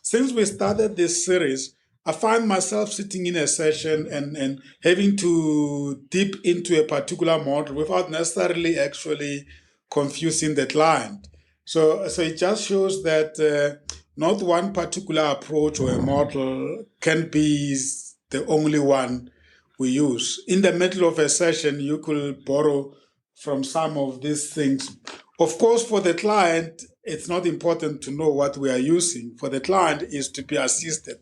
since we started this series, I find myself sitting in a session and having to dip into a particular model without necessarily actually confusing the client. So it just shows that not one particular approach or a model can be the only one we use. In the middle of a session, you could borrow from some of these things. Of course, for the client, it's not important to know what we are using. For the client is to be assisted,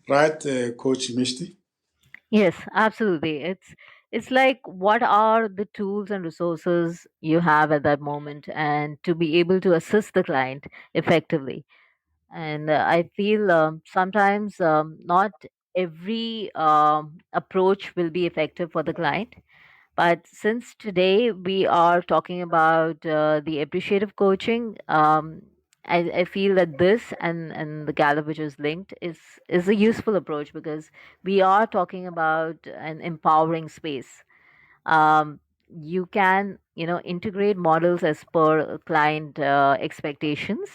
right, Coach Mishti? Yes, absolutely. It's like, what are the tools and resources you have at that moment, and to be able to assist the client effectively. And I feel sometimes not every approach will be effective for the client. But since today we are talking about the appreciative coaching, I feel that this and the Gallup, which is linked, is a useful approach, because we are talking about an empowering space. um, you can integrate models as per client expectations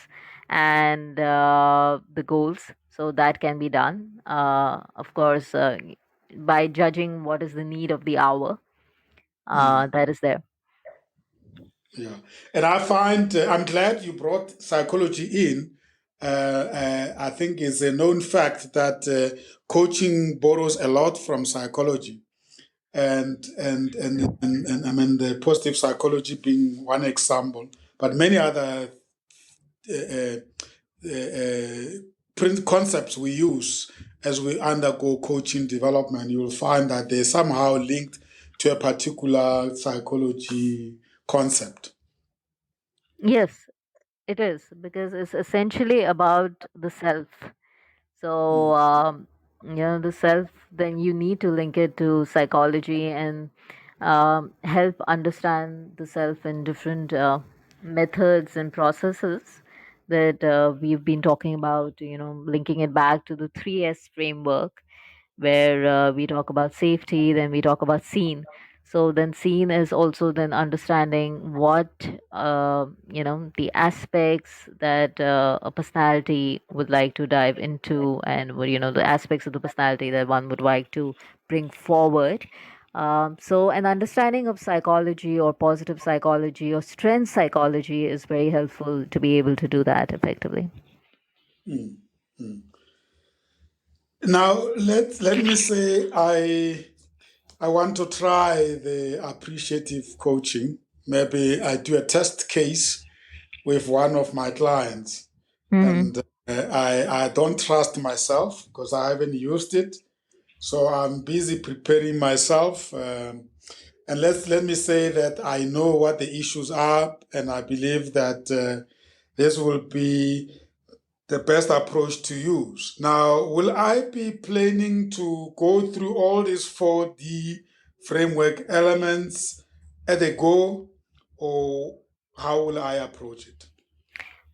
and the goals, so that can be done, of course, by judging what is the need of the hour Mm, that is there. yeah. And I find, I'm glad you brought psychology in. I think it's a known fact that coaching borrows a lot from psychology. And I mean the positive psychology being one example, but many other uh, concepts we use as we undergo coaching development, you'll find that they're somehow linked to a particular psychology concept. Yes, it is, because it's essentially about the self. So, Mm, the self, then you need to link it to psychology, and help understand the self in different methods and processes that we've been talking about, linking it back to the 3S framework, where we talk about safety, then we talk about scene. So then scene is also then understanding what the aspects that a personality would like to dive into, and the aspects of the personality that one would like to bring forward. So an understanding of psychology, or positive psychology, or strength psychology, is very helpful to be able to do that effectively. mm, mm. Now let me say I want to try the appreciative coaching. Maybe I do a test case with one of my clients, Mm-hmm. and I don't trust myself because I haven't used it. So I'm busy preparing myself. And let me say that I know what the issues are, and I believe that this will be the best approach to use. Now, will I be planning to go through all these 4D framework elements at a go, or how will I approach it?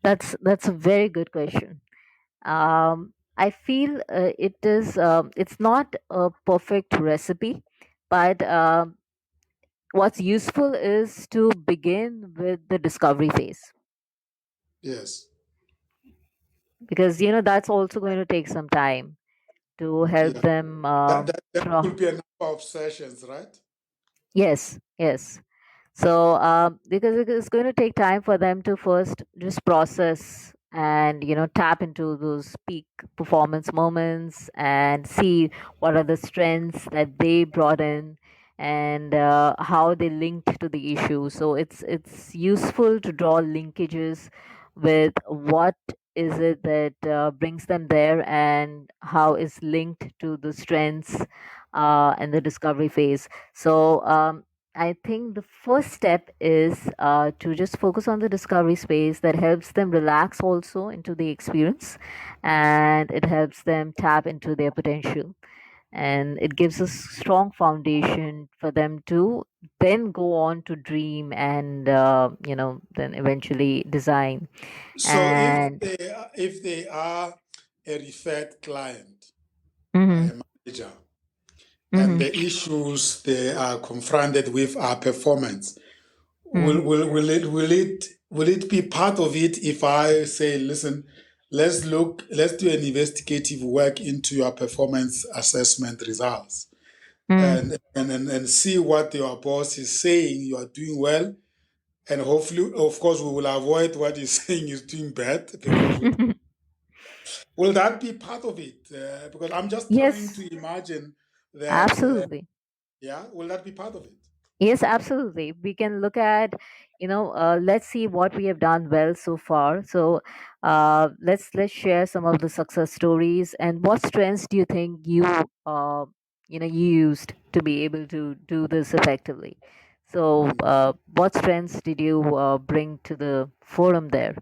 That's a very good question. I feel it's not a perfect recipe, but what's useful is to begin with the discovery phase, Yes. because that's also going to take some time to help Yeah. them That through. could be a number of sessions, right? Yes, yes. So, because it's going to take time for them to first just process and tap into those peak performance moments and see what are the strengths that they brought in, and how they linked to the issue. So it's useful to draw linkages with what is it that brings them there, and how is linked to the strengths and the discovery phase. So I think the first step is to just focus on the discovery space. That helps them relax also into the experience, and it helps them tap into their potential. And it gives a strong foundation for them to then go on to dream, and then eventually design. So And if they are a referred client, hmm a manager, and hmm the issues they are confronted with are performance, hmm will it be part of it if I say, listen, let's do an investigative work into your performance assessment results, hmm and see what your boss is saying you are doing well, and hopefully, of course, we will avoid what he's saying is doing bad, because will that be part of it? Because I'm just trying Yes, to imagine that. absolutely. Yeah, will that be part of it? Yes, absolutely. We can look at, let's see what we have done well so far. So, let's share some of the success stories, and what strengths do you think you used to be able to do this effectively. So, Mm, what strengths did you bring to the forum there,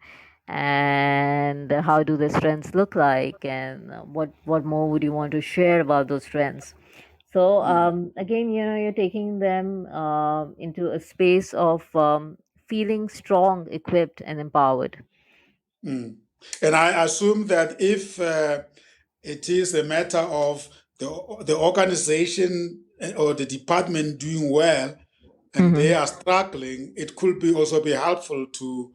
and how do the strengths look like, and what more would you want to share about those strengths? So mm. again, you're taking them into a space of feeling strong, equipped, and empowered. Mm. And I assume that if it is a matter of the organization or the department doing well and they hmm are struggling, it could be also be helpful to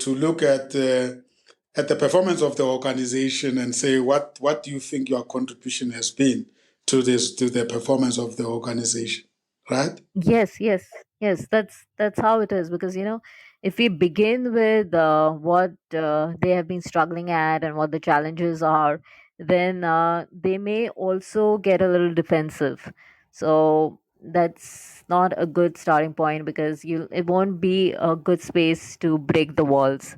look at the performance of the organization and say what do you think your contribution has been to the performance of the organization, right? Yes, yes, yes. That's how it is, because if we begin with what they have been struggling at and what the challenges are, then they may also get a little defensive. So that's not a good starting point, because it won't be a good space to break the walls,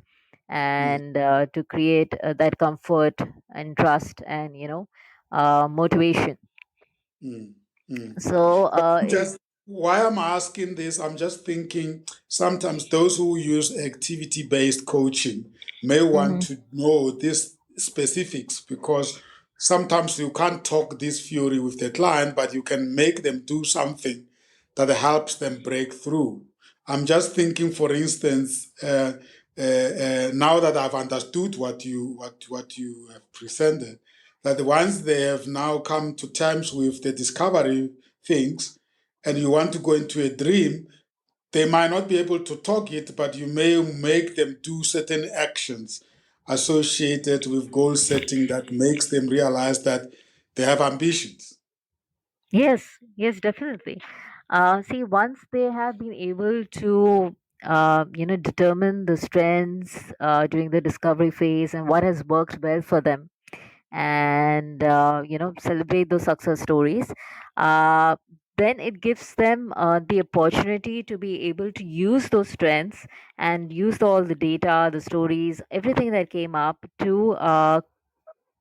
Mm, and to create that comfort and trust, and motivation. mm, mm. So Just why I'm asking this, I'm just thinking sometimes those who use activity based coaching may want Mhm. to know these specifics, because sometimes you can't talk this theory with the client, but you can make them do something that helps them break through. I'm just thinking, for instance, now that I've understood what you have presented, that once they have now come to terms with the discovery things, and you want to go into a dream, they might not be able to talk it, but you may make them do certain actions associated with goal setting that makes them realize that they have ambitions. Yes, yes, definitely. See, once they have been able to, determine the strengths during the discovery phase and what has worked well for them, and celebrate those success stories, uh, then it gives them the opportunity to be able to use those strengths and use all the data, the stories, everything that came up to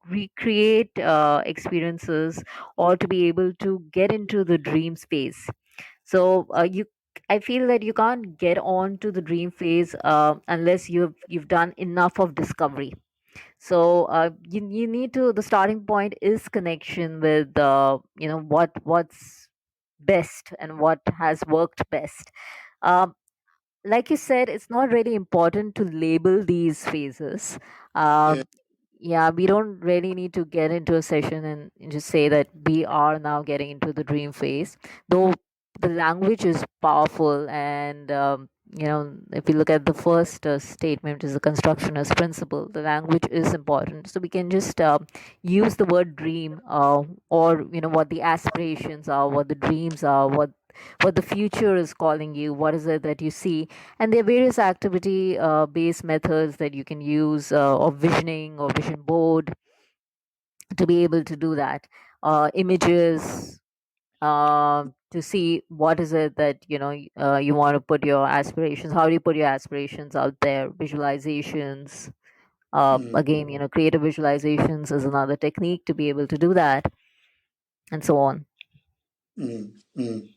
recreate experiences, or to be able to get into the dream space. So you I feel that you can't get on to the dream phase unless you've done enough of discovery. So you need to, the starting point is connection with what's best and what has worked best. um, like you said, it's not really important to label these phases. Yeah. um, yeah, we don't really need to get into a session and just say that we are now getting into the dream phase, though the language is powerful. And if you look at the first statement, is the constructionist principle, the language is important, so we can just use the word dream, or what the aspirations are, what the dreams are, what the future is calling you, what is it that you see. And there are various activity based methods that you can use, or visioning or vision board, to be able to do that. Images, to see what is it that you want to put your aspirations, how do you put your aspirations out there. Visualizations, Mm, again, creative visualizations is another technique to be able to do that, and so on. mm, mm.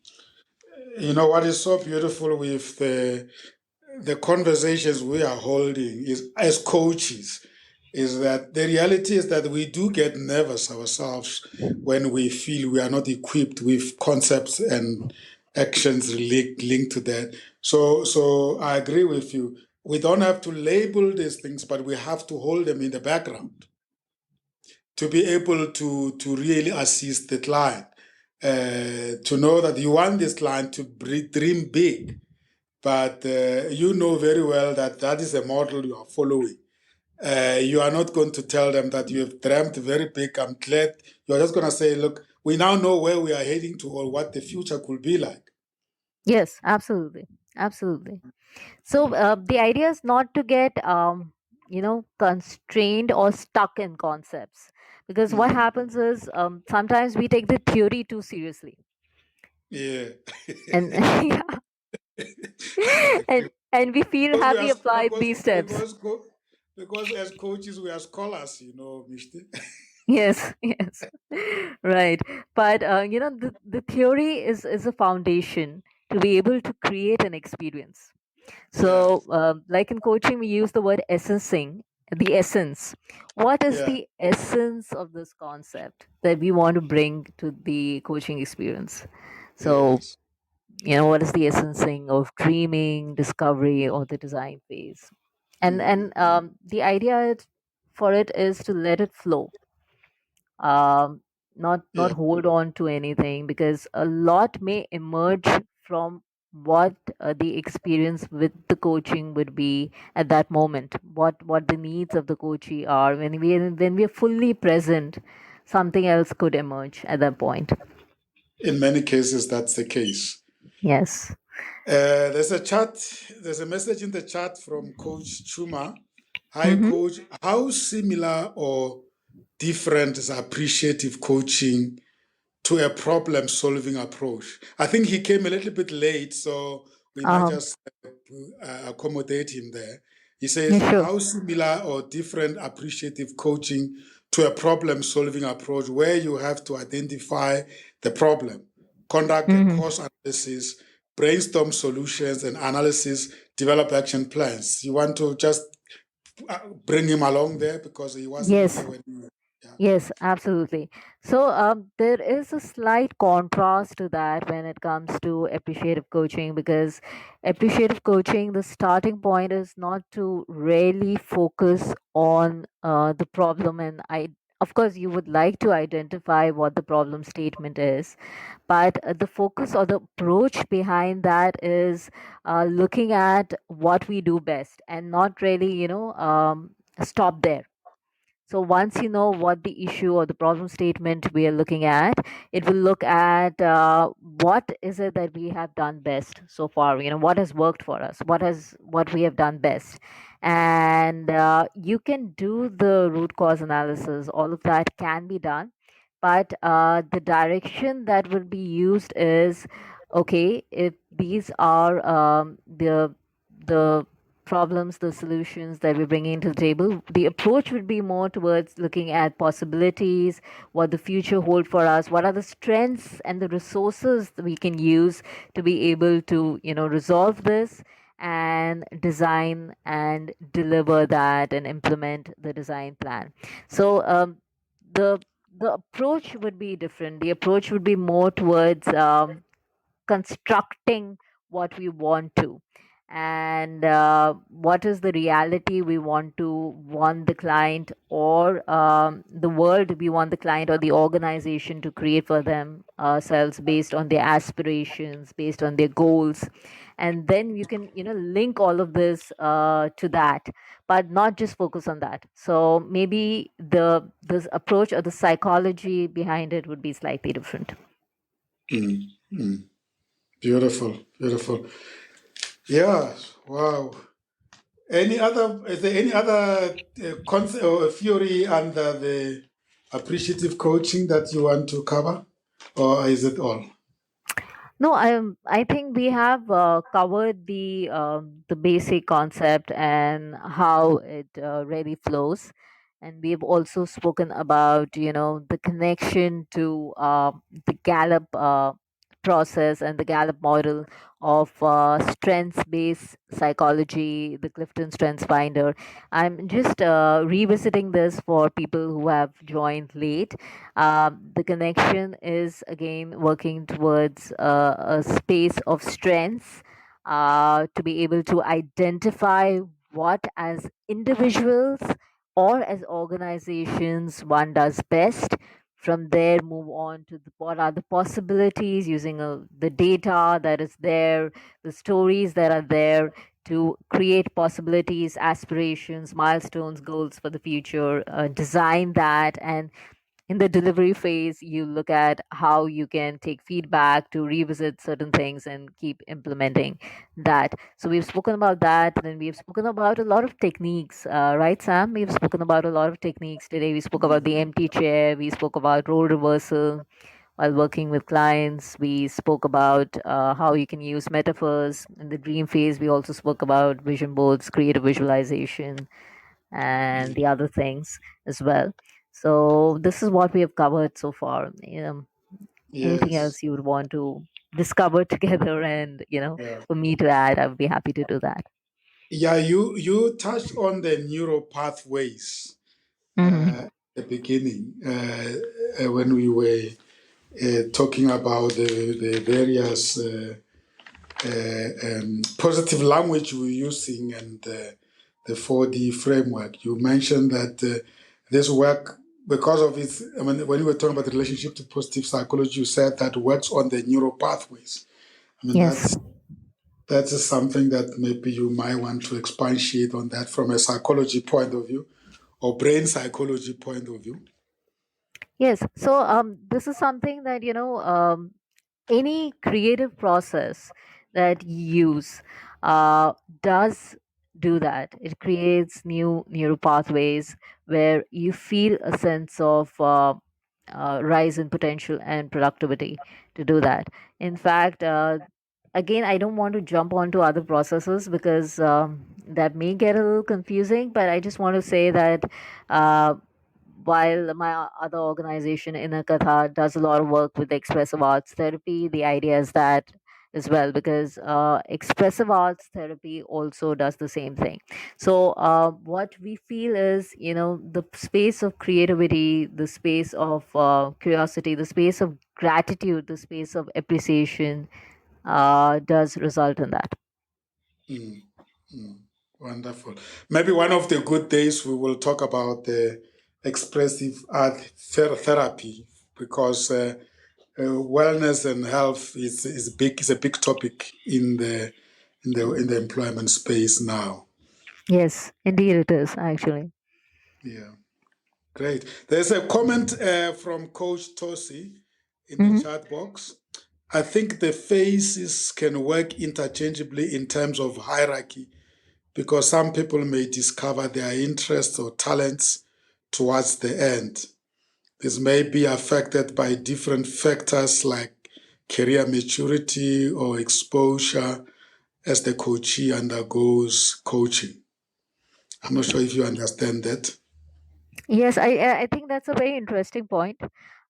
What is so beautiful with the conversations we are holding is as coaches is that the reality is that we do get nervous ourselves when we feel we are not equipped with concepts and actions linked to that. So I agree with you. We don't have to label these things, but we have to hold them in the background to be able to really assist the client. To know that you want this client to dream big, but you know very well that that is a model you are following. You are not going to tell them that you have dreamt very big. I'm glad. You're just going to say, look, we now know where we are heading to or what the future could be like. Yes, absolutely, absolutely. So the idea is not to get constrained or stuck in concepts, because what Mm, happens is, sometimes we take the theory too seriously, yeah. and yeah, and we feel, because we have are we applied because these steps? because because as coaches we are scholars, Mishti. Yes, yes, right. But the theory is a foundation to be able to create an experience. Yeah, So, like in coaching, we use the word essencing, the essence. What is yeah, the essence of this concept that we want to bring to the coaching experience? So, yes. what is the essencing of dreaming, discovery, or the design phase? And Mm, the idea for it is to let it flow, um, not yeah. hold on to anything, because a lot may emerge from what the experience with the coaching would be at that moment, what the needs of the coachee are. When we are fully present, something else could emerge at that point. In many cases, that's the case. Yes. There's a chat. There's a message in the chat from Coach Chuma. Hi, Mm-hmm. Coach. How similar or different is appreciative coaching to a problem-solving approach? I think he came a little bit late, so we might Um, just accommodate him there. He yeah, says, sure. how similar or different appreciative coaching to a problem-solving approach where you have to identify the problem, conduct a Mm-hmm. course analysis, brainstorm solutions and analysis, develop action plans. You want to just bring him along there because he wasn't Yes. here when you. Yeah. Yes, absolutely. So there is a slight contrast to that when it comes to appreciative coaching, because appreciative coaching, the starting point is not to really focus on the problem. And of course, you would like to identify what the problem statement is, but the focus or the approach behind that is looking at what we do best, and not really, stop there. So once you know what the issue or the problem statement we are looking at, it will look at what is it that we have done best so far. What has worked for us, what we have done best, and you can do the root cause analysis. All of that can be done, but the direction that will be used is, okay, if these are the problems, the solutions that we're bringing to the table, the approach would be more towards looking at possibilities, what the future hold for us, what are the strengths and the resources that we can use to be able to resolve this, and design and deliver that and implement the design plan. So the the approach would be different. The approach would be more towards constructing what we want to, and what is the reality we want the client, or the world we want the client or the organization to create for themselves, based on their aspirations, based on their goals. And then you can link all of this to that, but not just focus on that. So maybe the approach or the psychology behind it would be slightly different. Mm, mm. Beautiful, beautiful. Yeah, wow. Is there any other concept or theory under the appreciative coaching that you want to cover? Or is it all? No, I think we have covered the basic concept and how it really flows, and we've also spoken about the connection to the Gallup process and the Gallup model of strengths-based psychology, the Clifton Strengths Finder. I'm just revisiting this for people who have joined late. The connection is again working towards a space of strengths, to be able to identify what, as individuals or as organizations, one does best. From there, move on to what are the possibilities using the data that is there, the stories that are there, to create possibilities, aspirations, milestones, goals for the future, design that. And in the delivery phase, you look at how you can take feedback to revisit certain things and keep implementing that. So we've spoken about that. Then we've spoken about a lot of techniques, right, Sam? We've spoken about a lot of techniques today. We spoke about the empty chair. We spoke about role reversal while working with clients. We spoke about how you can use metaphors. In the dream phase, we also spoke about vision boards, creative visualization, and the other things as well. So this is what we have covered so far. Anything Yes. else you would want to discover together, and Yeah. for me to add, I would be happy to do that. Yeah, you touched on the neural pathways Hmm. at the beginning when we were talking about the various positive language we're using and the 4D framework. You mentioned that this work, because of its, I mean, when you were talking about the relationship to positive psychology, you said that works on the neural pathways. I mean, Yes. that's something that maybe you might want to expatiate on that from a psychology point of view or brain psychology point of view. Yes. So this is something that any creative process that you use does do that. It creates new neural pathways where you feel a sense of rise in potential and productivity to do that. In fact, again, I don't want to jump onto other processes because that may get a little confusing, but I just want to say that. While my other organization, Inner Katha, does a lot of work with expressive arts therapy, the idea is that as well, because expressive arts therapy also does the same thing. So what we feel is, the space of creativity, the space of curiosity, the space of gratitude, the space of appreciation does result in that. Mm, mm, wonderful. Maybe one of the good days we will talk about the expressive art therapy because wellness and health is a big topic in the employment space now. Yes, indeed it is, actually. Yeah, great. There's a comment from Coach Tosi in the Hmm. chat box. I think the phases can work interchangeably in terms of hierarchy because some people may discover their interests or talents towards the end. This may be affected by different factors like career maturity or exposure as the coachee undergoes coaching. I'm not sure if you understand that. Yes, I think that's a very interesting point.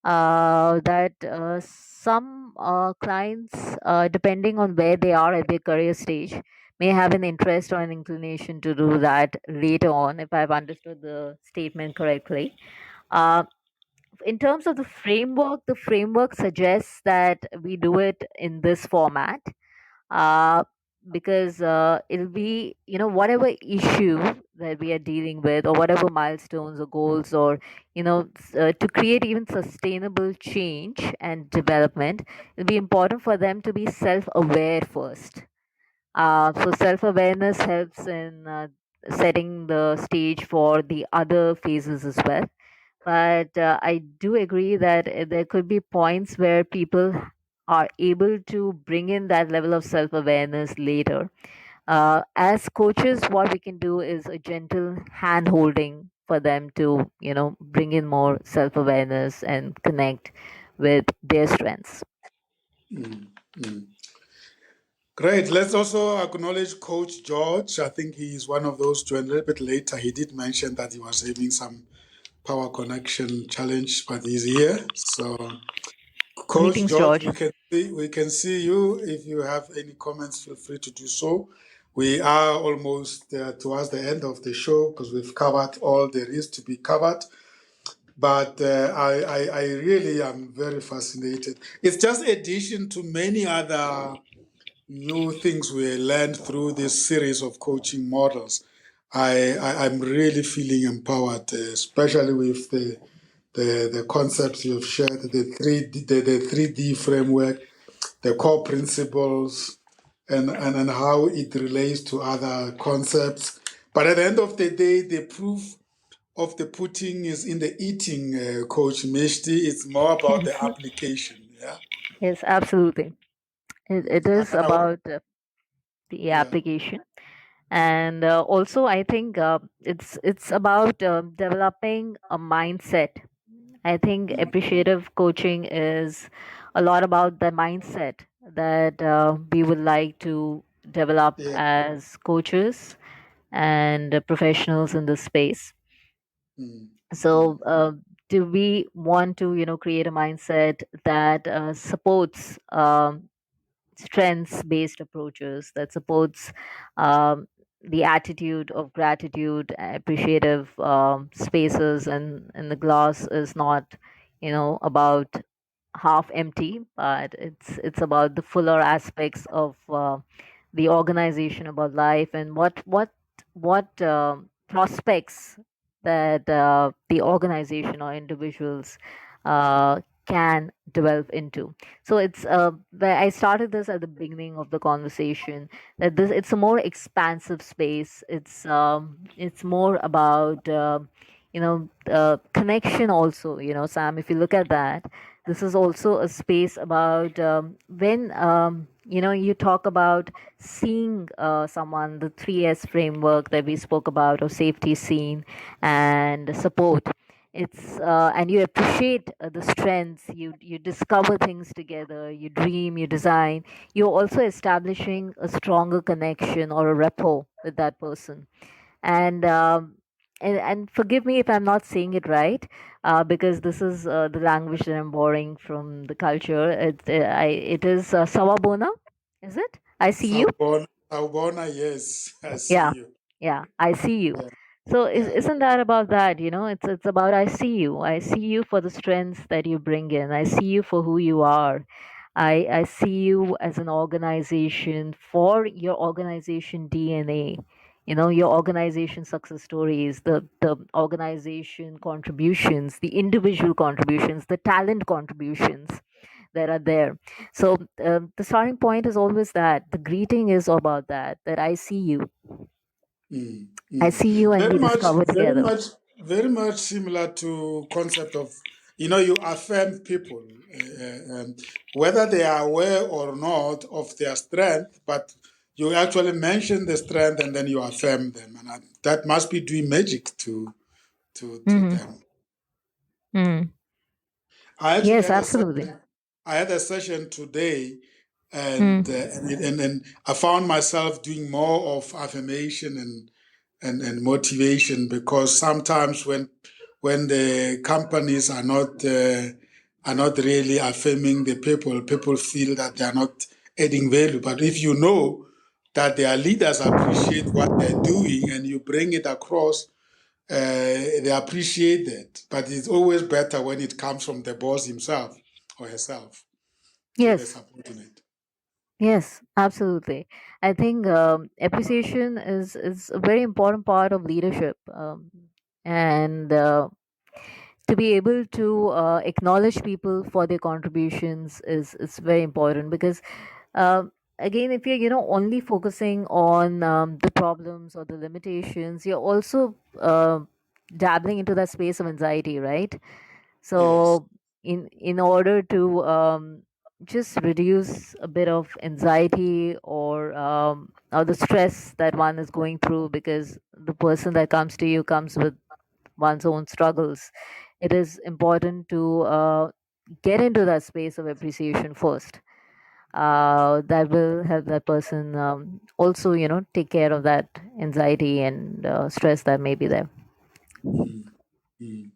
That some clients, depending on where they are at their career stage, may have an interest or an inclination to do that later on, if I've understood the statement correctly. Uh, in terms of the framework suggests that we do it in this format, uh, because it'll be, whatever issue that we are dealing with, or whatever milestones or goals, or to create even sustainable change and development, it'll be important for them to be self-aware first. So self-awareness helps in setting the stage for the other phases as well. But I do agree that there could be points where people are able to bring in that level of self-awareness later. As coaches, what we can do is a gentle hand holding for them to, bring in more self-awareness and connect with their strengths. Mm, mm. Great. Let's also acknowledge Coach George. I think he's one of those joined a little bit later. He did mention that he was having some power connection challenge, but he's here. So, Coach Greetings, George, George. we can see you. If you have any comments, feel free to do so. We are almost towards the end of the show because we've covered all there is to be covered. But I really am very fascinated. It's just addition to many other new things we learned through this series of coaching models. I'm really feeling empowered, especially with the concepts you've shared, the 3D framework, the core principles, and how it relates to other concepts. But at the end of the day, the proof of the pudding is in the eating, Coach Mishti. It's more about the application. Yeah. Yes, absolutely. It I, is I, about the yeah. application, and also I think it's about developing a mindset. I think Mm, appreciative coaching is a lot about the mindset that we would like to develop yeah. as coaches and professionals in this space. Mm, mm, So do we want to create a mindset that supports strengths based approaches, that supports um, the attitude of gratitude, appreciative spaces, and the glass is not about half empty, but it's about the fuller aspects of the organization, about life, and what prospects that the organization or individuals can develop into. So it's where I started this at the beginning of the conversation, that this it's a more expansive space. It's more about connection also. Sam, if you look at that, this is also a space about when you talk about seeing someone, the 3S framework that we spoke about, or safety, seen, and support. It's and you appreciate the strengths, you discover things together, you dream, you design. You're also establishing a stronger connection or a rapport with that person. And um, and, and forgive me if I'm not saying it right, because this is the language that I'm borrowing from the culture. It is sawabona, is it? I see you. Saubona, yes, I see Yeah, you. yeah, I see you. Yeah, So yeah. isn't that about that? It's about I see you. I see you for the strengths that you bring in. I see you for who you are. I see you as an organization for your organization DNA. Your organization success stories, the organization contributions, the individual contributions, the talent contributions that are there. So the starting point is always that the greeting is about that I see you. Mm, I mm. see you, and Very we much, discover very together. much, very much similar to concept of, you affirm people, whether they are aware or not of their strength, but you actually mention the strength and then you affirm them, and that must be doing magic to Mm-hmm. them. Mm. I actually Yes, had a absolutely. session. I had a session today, Mm. and I found myself doing more of affirmation and motivation, because sometimes when the companies are not really affirming the people, people feel that they are not adding value. But if you know that their leaders appreciate what they're doing, and you bring it across, they appreciate that. But it's always better when it comes from the boss himself or herself to the Yes. subordinate. Yes, absolutely. I think appreciation is a very important part of leadership, and to be able to acknowledge people for their contributions is very important because um, again, if you're only focusing on the problems or the limitations, you're also dabbling into that space of anxiety, right? Yes. So in order to just reduce a bit of anxiety or the stress that one is going through, because the person that comes to you comes with one's own struggles, it is important to get into that space of appreciation first. That will help that person also take care of that anxiety and stress that may be there. Mm. Mm.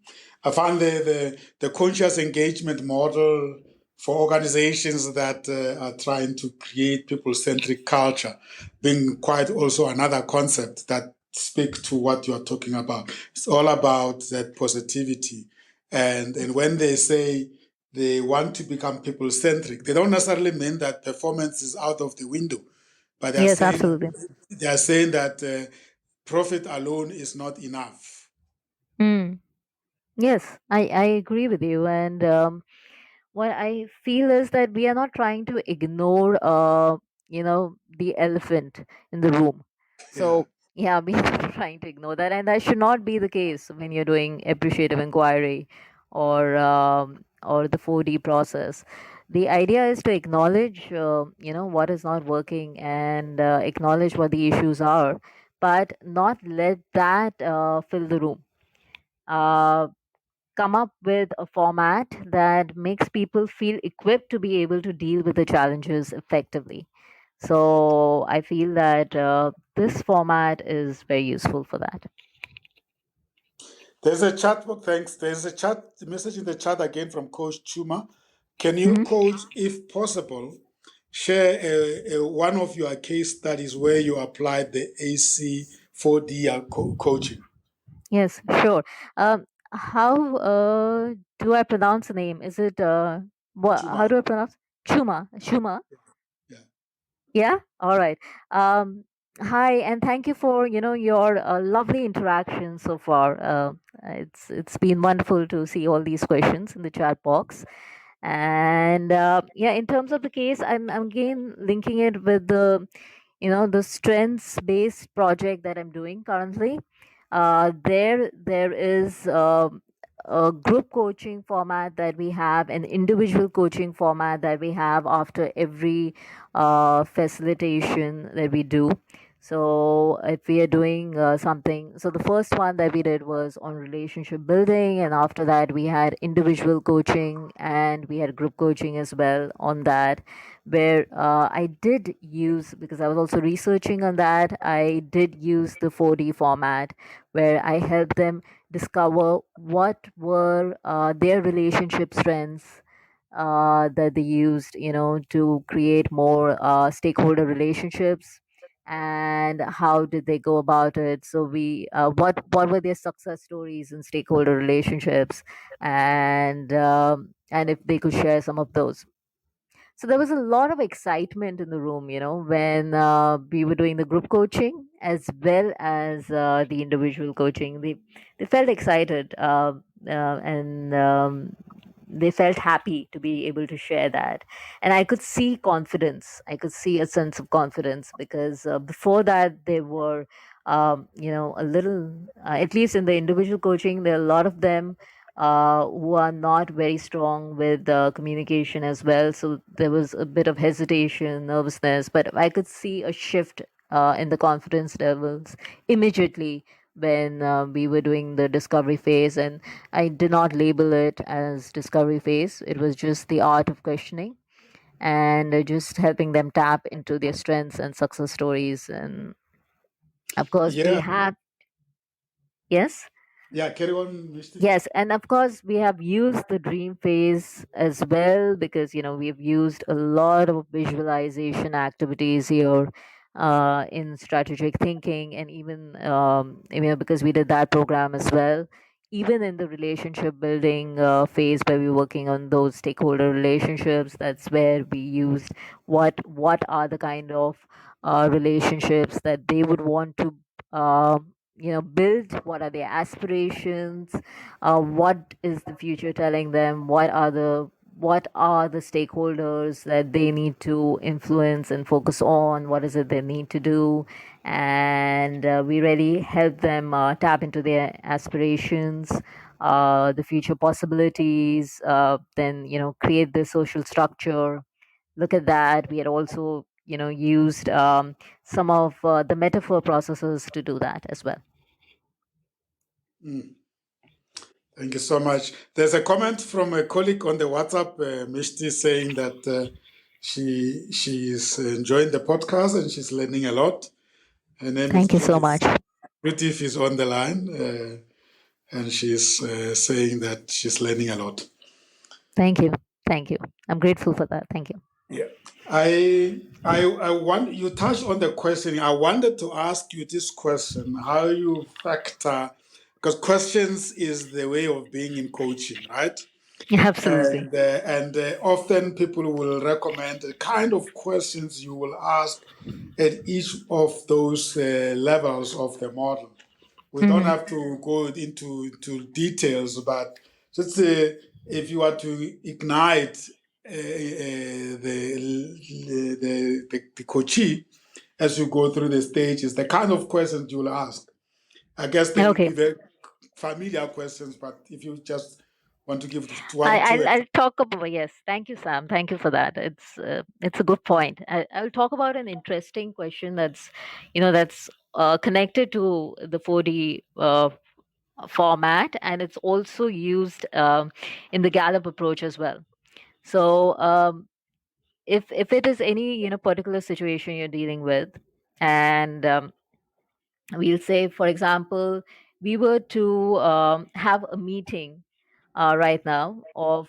I found the conscious engagement model for organizations that are trying to create people-centric culture being quite also another concept that speaks to what you're talking about. It's all about that positivity. And when they say they want to become people-centric, they don't necessarily mean that performance is out of the window, but Yes, absolutely. they are saying that profit alone is not enough. Mm. Yes, I agree with you. And what I feel is that we are not trying to ignore, the elephant in the room. Yeah. So, yeah, we are not trying to ignore that. And that should not be the case when you're doing appreciative inquiry or the 4D process. The idea is to acknowledge, what is not working and acknowledge what the issues are, but not let that fill the room. Uh, Come up with a format that makes people feel equipped to be able to deal with the challenges effectively. So I feel that this format is very useful for that. There's a chat book, thanks. There's a chat message in the chat again from Coach Chuma. Can you, Mhm. Coach, if possible, share one of your case studies where you applied the AC4D coaching? Yes, sure. How do I pronounce the name? Is it how Chuma. do I pronounce Chuma? Chuma? Yeah. Yeah. All right. Um, Hi, and thank you for your lovely interaction so far. It's been wonderful to see all these questions in the chat box. And yeah, in terms of the case, I'm again linking it with the strengths based project that I'm doing currently. There is a group coaching format that we have, an individual coaching format that we have after every facilitation that we do. So if we are doing something, so the first one that we did was on relationship building, and after that we had individual coaching and we had group coaching as well on that, where I did use, because I was also researching on that, I did use the 4D format where I helped them discover what were their relationship strengths that they used, to create more stakeholder relationships, and how did they go about it. So what were their success stories in stakeholder relationships, and if they could share some of those. So there was a lot of excitement in the room, when we were doing the group coaching as well as the individual coaching. They felt excited, and they felt happy to be able to share that. And I could see confidence. I could see a sense of confidence because before that they were, a little. At least in the individual coaching, there are a lot of them who are not very strong with communication as well. So there was a bit of hesitation, nervousness, but I could see a shift in the confidence levels immediately when we were doing the discovery phase. And I did not label it as discovery phase, it was just the art of questioning and just helping them tap into their strengths and success stories. And of course, we Yeah. have, yes. Yeah. Carry on, Mishti. Yes, and of course, we have used the dream phase as well because we've used a lot of visualization activities here. in strategic thinking, and even because we did that program as well. Even in the relationship building phase, where we're working on those stakeholder relationships, that's where we used what are the kind of relationships that they would want to build. What are their aspirations? What is the future telling them? What are the stakeholders that they need to influence and focus on? What is it they need to do? And we really help them tap into their aspirations, the future possibilities, then create the social structure. Look at that. We had also used some of the metaphor processes to do that as well. Mm. Thank you so much. There's a comment from a colleague on the WhatsApp, Mishti, saying that she is enjoying the podcast and she's learning a lot. Her name is Thank you so much. Judith is on the line, and she's saying that she's learning a lot. Thank you. I'm grateful for that. Thank you. Yeah, I want you touched on the question. I wanted to ask you this question: how you factor, because questions is the way of being in coaching, right? Absolutely. And often people will recommend the kind of questions you will ask at each of those levels of the model. We don't have to go into details, but just if you are to ignite the coachee as you go through the stages, the kind of questions you will ask. I guess they will Okay. be very familiar questions, but if you just want to give one, I'll talk about, yes. Thank you, Sam. Thank you for that. It's a good point. I'll talk about an interesting question that's connected to the 4D format, and it's also used in the Gallup approach as well. So if it is any particular situation you're dealing with, and we'll say, for example, we were to have a meeting right now of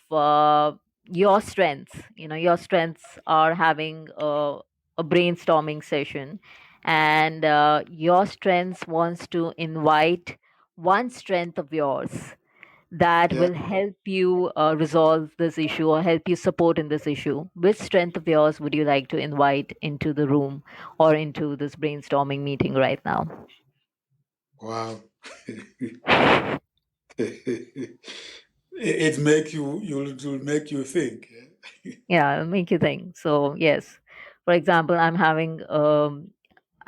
your strengths. Your strengths are having a brainstorming session, and your strengths wants to invite one strength of yours that yeah. will help you resolve this issue or help you support in this issue. Which strength of yours would you like to invite into the room or into this brainstorming meeting right now? Wow. It make you'll make you think. Yeah, it'll make you think. So yes, for example,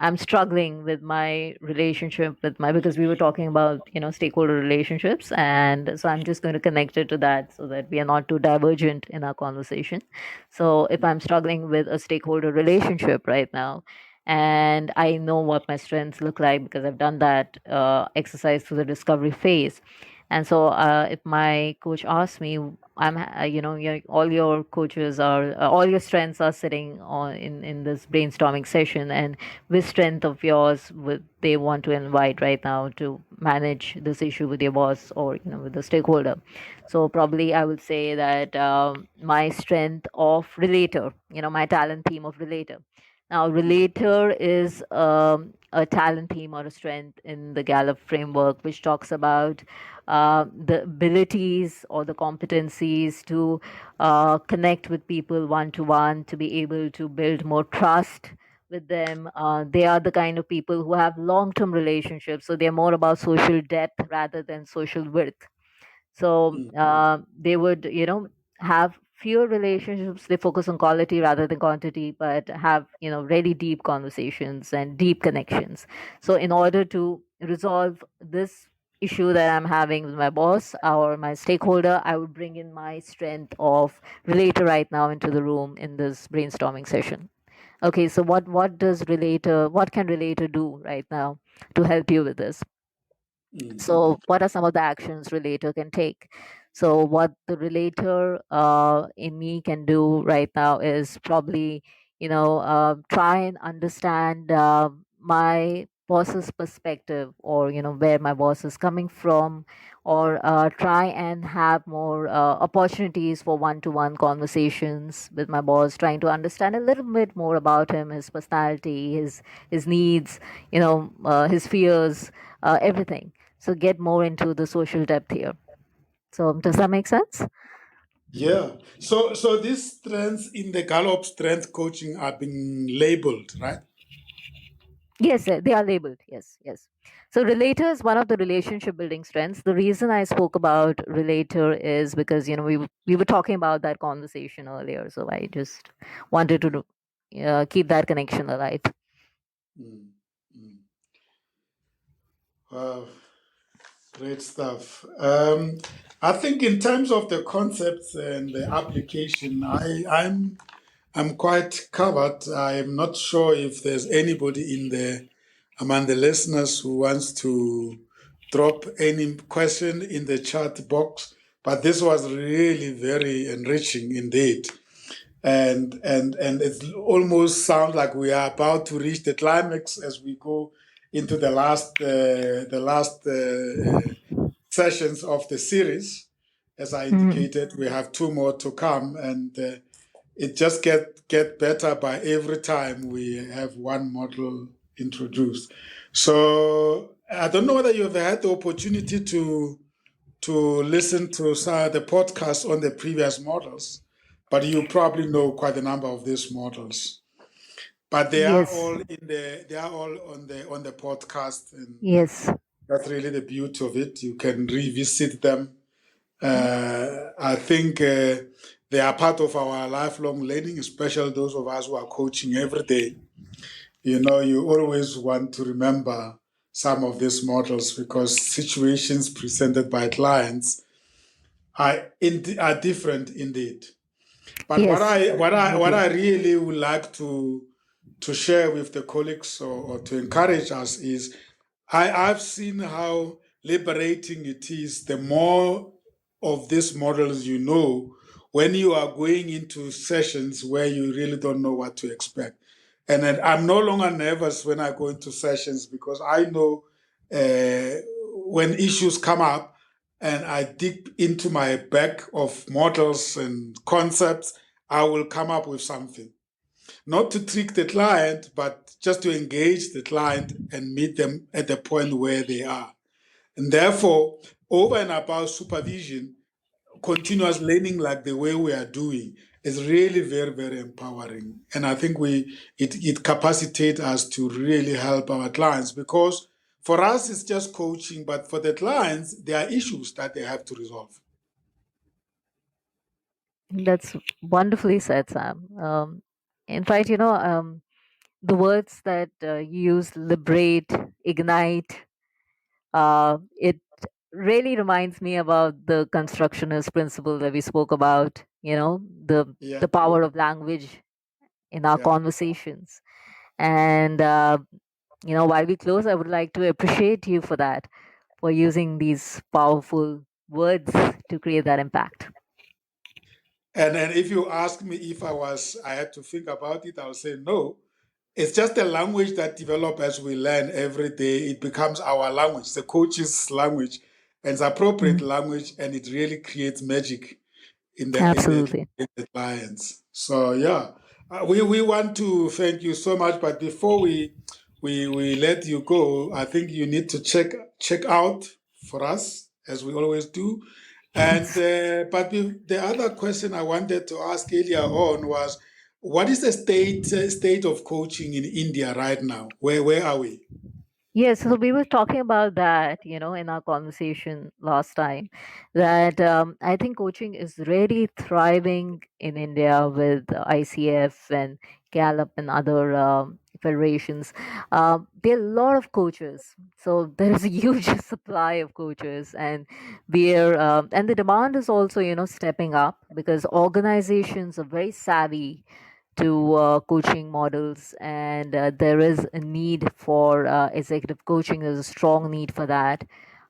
I'm struggling with my relationship with my, because we were talking about stakeholder relationships, and so I'm just going to connect it to that so that we are not too divergent in our conversation. So if I'm struggling with a stakeholder relationship right now, and I know what my strengths look like because I've done that exercise through the discovery phase. And so if my coach asks me, all your coaches are all your strengths are sitting on in this brainstorming session, and which strength of yours would they want to invite right now to manage this issue with your boss or with the stakeholder? So probably I would say that my strength of relator, my talent theme of relator. Now, relator is a talent theme or a strength in the Gallup framework, which talks about the abilities or the competencies to connect with people one to one, to be able to build more trust with them. They are the kind of people who have long term relationships, so they're more about social depth rather than social width. So they would have fewer relationships. They focus on quality rather than quantity, but have really deep conversations and deep connections. So in order to resolve this issue that I'm having with my boss or my stakeholder, I would bring in my strength of relator right now into the room in this brainstorming session. Okay, so what can relator do right now to help you with this? So what are some of the actions relator can take? So what the relator in me can do right now is probably try and understand my boss's perspective, or where my boss is coming from, or try and have more opportunities for one-to-one conversations with my boss, trying to understand a little bit more about him, his personality, his needs, his fears, everything. So get more into the social depth here. So does that make sense? Yeah. So these strengths in the Gallup Strength Coaching are being labeled, right? Yes, they are labeled. Yes, yes. So relator is one of the relationship building strengths. The reason I spoke about relator is because we were talking about that conversation earlier. So I just wanted to keep that connection alive. Mm, mm. Wow, great stuff. I think in terms of the concepts and the application, I'm quite covered. I'm not sure if there's anybody in the among the listeners who wants to drop any question in the chat box. But this was really very enriching indeed. And it almost sounds like we are about to reach the climax as we go into the last sessions of the series. As I Mhm. indicated, we have two more to come, and it just get better by every time we have one model introduced. So I don't know whether you've had the opportunity to listen to some of the podcasts on the previous models, but you probably know quite a number of these models. But they are Yes, all they are all on the podcast, and yes, that's really the beauty of it. You can revisit them. I think they are part of our lifelong learning, especially those of us who are coaching every day. You always want to remember some of these models because situations presented by clients are different indeed. But what yes, I what I what absolutely. I really would like to share with the colleagues or to encourage us is I've seen how liberating it is. The more of these models you know, when you are going into sessions where you really don't know what to expect. And then I'm no longer nervous when I go into sessions because I know when issues come up and I dig into my bag of models and concepts, I will come up with something. Not to trick the client, but just to engage the client and meet them at the point where they are. And therefore, over and above supervision, continuous learning like the way we are doing is really very, very empowering. And I think it capacitates us to really help our clients because for us it's just coaching, but for the clients, there are issues that they have to resolve. That's wonderfully said, Sam. In fact, the words that you use, liberate, ignite, it really reminds me about the constructionist principle that we spoke about, Yeah, the power of language in our yeah. conversations. And, while we close, I would like to appreciate you for that, for using these powerful words to create that impact. And if you ask me if I had to think about it, I'll say no. It's just a language that develops as we learn every day. It becomes our language, the coach's language, and it's appropriate Mm, language, and it really creates magic in absolutely. the clients. So yeah, we want to thank you so much. But before we let you go, I think you need to check out for us as we always do. And Yes. the other question I wanted to ask earlier on was, what is the state of coaching in India right now? Where are we? Yes, so we were talking about that, in our conversation last time, that I think coaching is really thriving in India with ICF and Gallup and other federations. There are a lot of coaches, so there is a huge supply of coaches, and and the demand is also, stepping up because organizations are very savvy to coaching models, and there is a need for executive coaching. There's a strong need for that.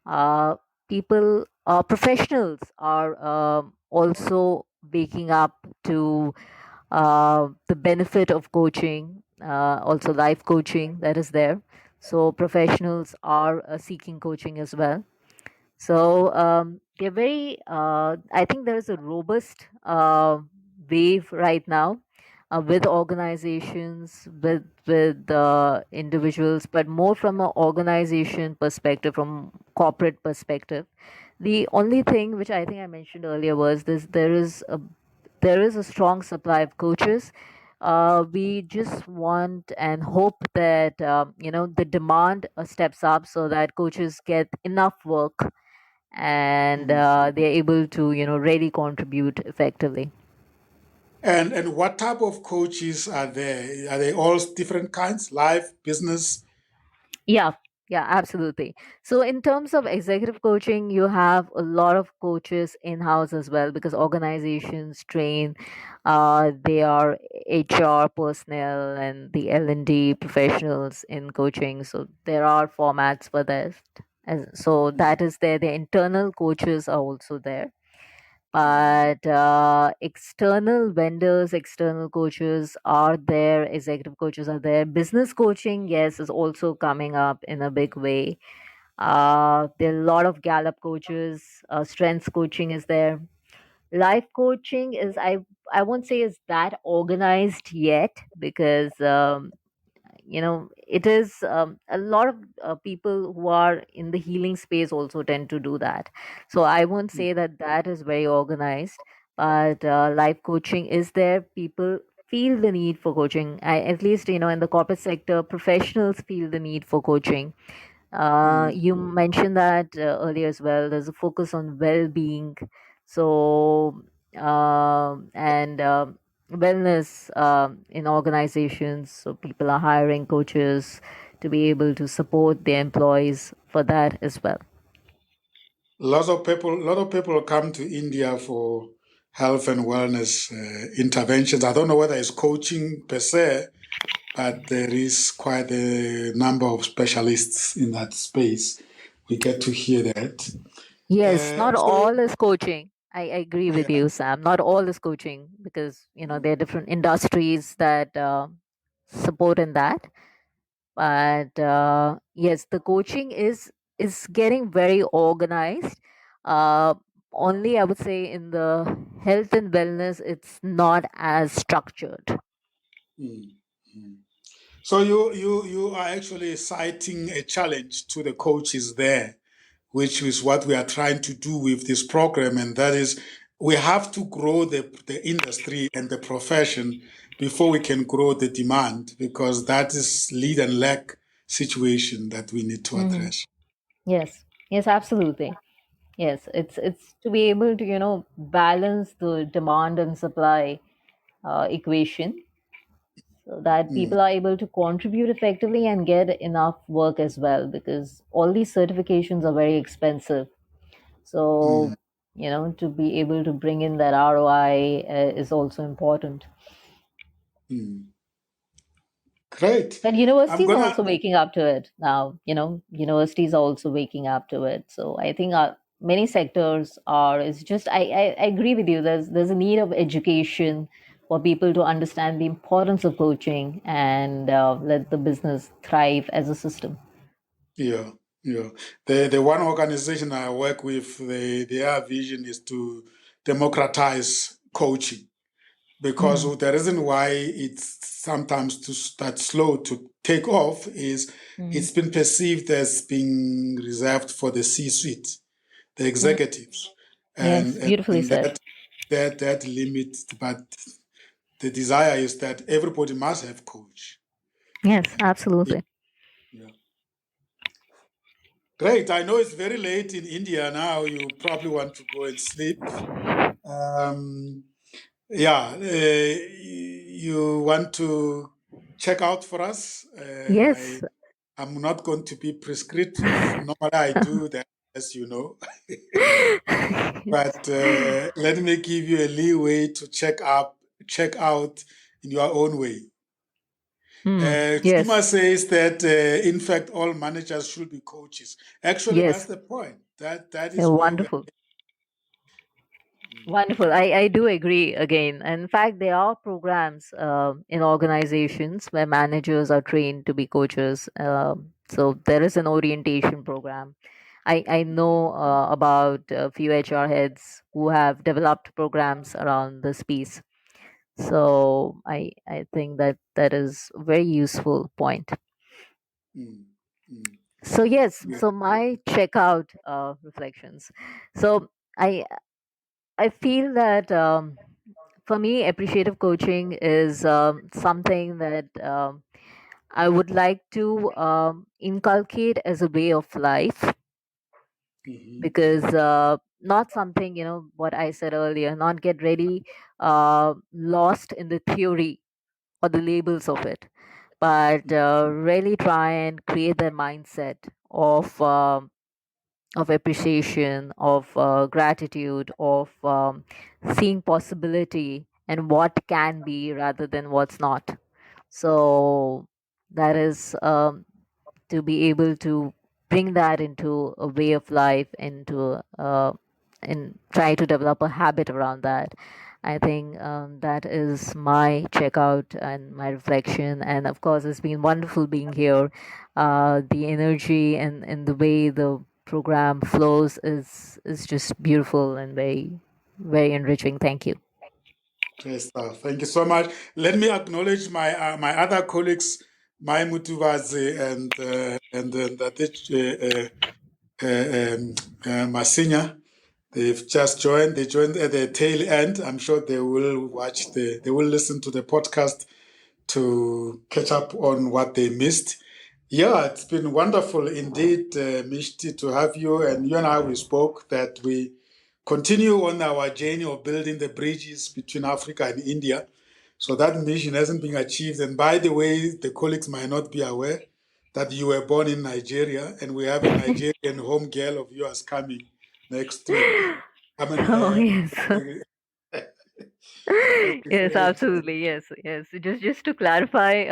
uh, People, professionals are also waking up to the benefit of coaching, also life coaching that is there. So professionals are seeking coaching as well. So they're very, I think there is a robust wave right now with organizations, with individuals, but more from an organization perspective, from corporate perspective. The only thing which I think I mentioned earlier was this: there is a strong supply of coaches. We just want and hope that the demand steps up so that coaches get enough work and Mm. they're able to really contribute effectively. And what type of coaches are there? Are they all different kinds? Life, business? Yeah, yeah, absolutely. So in terms of executive coaching, you have a lot of coaches in house as well, because organizations train they are HR personnel and the L&D professionals in coaching, so there are formats for this. So Mm. that is there. The internal coaches are also there, but external vendors, external coaches are there, executive coaches are there. Business coaching, yes, is also coming up in a big way. There are a lot of Gallup coaches. Strengths coaching is there. Life coaching is, I won't say is that organized yet, because it is a lot of people who are in the healing space also tend to do that. So I won't Mm. say that that is very organized, but life coaching is there. People feel the need for coaching. At least in the corporate sector, professionals feel the need for coaching. Mm. You mentioned that earlier as well. There's a focus on well-being, so and wellness in organizations. So people are hiring coaches to be able to support their employees for that as well. A lot of people come to India for health and wellness interventions. I don't know whether it's coaching per se, but there is quite a number of specialists in that space. We get to hear that. Yes, not So all is coaching. I agree with yeah. you, Sam. Not all is coaching, because there are different industries that support in that. But yes, the coaching is getting very organized. uh, Only I would say in the health and wellness it's not as structured. Mm, mm. So you are actually citing a challenge to the coaches there, which is what we are trying to do with this program, and that is we have to grow the industry and the profession before we can grow the demand, because that is lead and lag situation that we need to Hmm. address. Yes, yes, absolutely. Yes, it's to be able to balance the demand and supply equation, so that Mm, people are able to contribute effectively and get enough work as well, because all these certifications are very expensive. mm, So, to be able to bring in that ROI is also important. mm. Great. But I'm universities are gonna also waking up to it now. Universities are also waking up to it. So I think many sectors are. It's just I agree with you. There's a need of education for people to understand the importance of coaching and let the business thrive as a system. Yeah, yeah. The one organization I work with, their vision is to democratize coaching, because Mm, the reason why it's sometimes that slow to take off is mm, it's been perceived as being reserved for the C-suite, the mm. executives, and Yes, and, beautifully and said. that limits. But the desire is that everybody must have coach. Yes, Yeah, absolutely. yeah. Great. I know it's very late in India now. You probably want to go and sleep. Um, yeah, you want to check out for us? Yes. I'm not going to be prescriptive. Normally, I do that, as you know. But let me give you a leeway to check out in your own way. Chima Yes. says that in fact all managers should be coaches. Actually, that's Yes. the point. That Yeah, is where we wonderful. Wonderful. I do agree again. In fact, there are programs in organizations where managers are trained to be coaches. So there is an orientation program. I know about a few HR heads who have developed programs around this piece. So I think that that is a very useful point. Mm, mm, So yes, yeah. so my checkout reflections. So I I feel that for me, appreciative coaching is something that I would like to inculcate as a way of life, Mhm, because not something, what I said earlier, not get really lost in the theory or the labels of it, but really try and create that mindset of appreciation, of gratitude, of seeing possibility and what can be rather than what's not. So that is to be able to bring that into a way of life, into and try to develop a habit around that. I think that is my checkout and my reflection. And of course, it's been wonderful being here. The energy and the way the program flows is just beautiful and very, very enriching. Thank you. great stuff. Thank you so much. Let me acknowledge my other colleagues, Mai Mutuvazi and Masinya. They've just joined. They joined at the tail end. I'm sure they will they will listen to the podcast to catch up on what they missed. Yeah, it's been wonderful indeed, Mishti, to have you. And you and I, we spoke that we continue on our journey of building the bridges between Africa and India. So that mission hasn't been achieved. And by the way, the colleagues might not be aware that you were born in Nigeria, and we have a Nigerian home girl of yours coming next week. I mean, Oh yes. Yes, absolutely. Yes, yes. Just to clarify,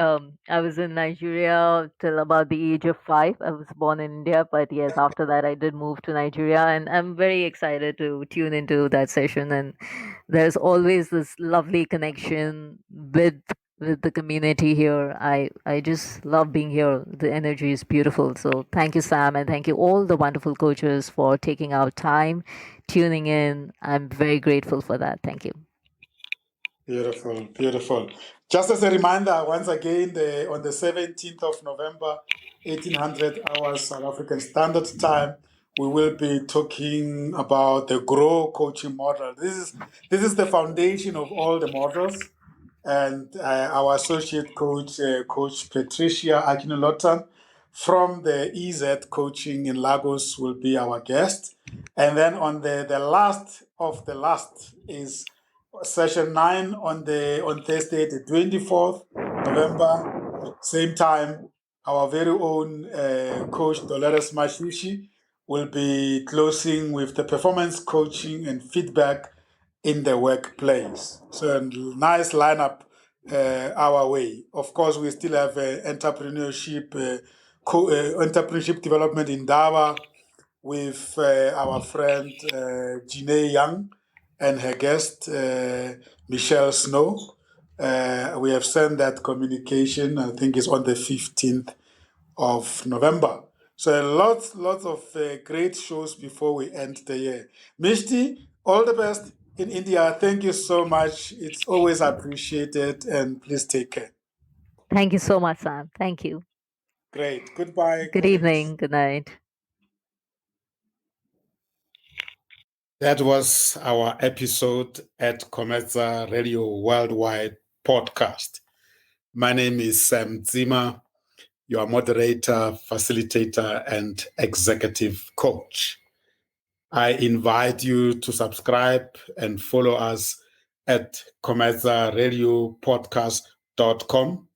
I was in Nigeria till about the age of 5. I was born in India, but yes, after that I did move to Nigeria, and I'm very excited to tune into that session. And there's always this lovely connection with the community here. I just love being here. The energy is beautiful. So thank you, Sam, and thank you all the wonderful coaches for taking our time, tuning in. I'm very grateful for that. Thank you. Beautiful, beautiful. Just as a reminder, once again, on the 17th of November, 1800 hours South African Standard Time, we will be talking about the Grow coaching model. This is the foundation of all the models, and our associate coach, Coach Patricia Akinolotan from the EZ Coaching in Lagos, will be our guest. And then on the last of the last is session 9 on Thursday, the 24th November, same time. Our very own coach Dolores Mashishi will be closing with the performance coaching and feedback in the workplace. So a nice lineup our way. Of course, we still have entrepreneurship development in Dawa with our friend Jine Young and her guest Michelle Snow. We have sent that communication. I think it's on the 15th of November. So lots of great shows before we end the year. Mishti, all the best in India. Thank you so much. It's always appreciated, and please take care. Thank you so much, Sam. Thank you. Great. Goodbye, Good colleagues. evening. Good night. That was our episode at Comeza Radio Worldwide podcast. My name is Sam Zima, your moderator, facilitator, and executive coach. I invite you to subscribe and follow us at comezaradiopodcast.com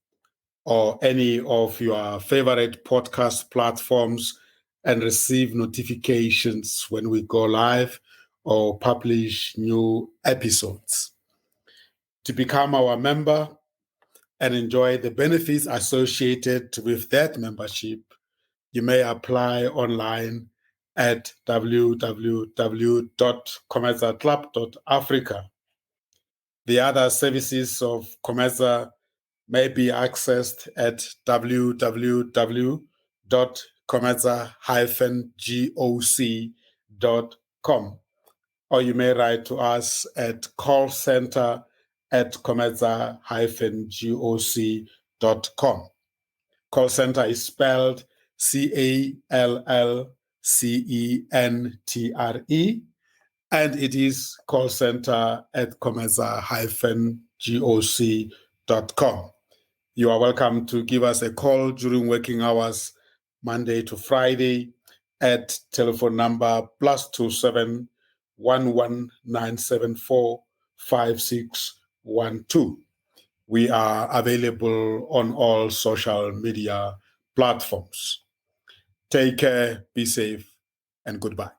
or any of your favorite podcast platforms and receive notifications when we go live or publish new episodes. To become our member and enjoy the benefits associated with that membership, you may apply online at www.comezaclub.africa. The other services of Comeza may be accessed at www callcenter@comeza-goc.com, or you may write to us at callcenter@comeza-goc.com. Call center is spelled CALLCENTRE, and it is callcenter@comeza-goc.com. You are welcome to give us a call during working hours, Monday to Friday, at telephone number +27 11974 5612. We are available on all social media platforms. Take care, be safe, and goodbye.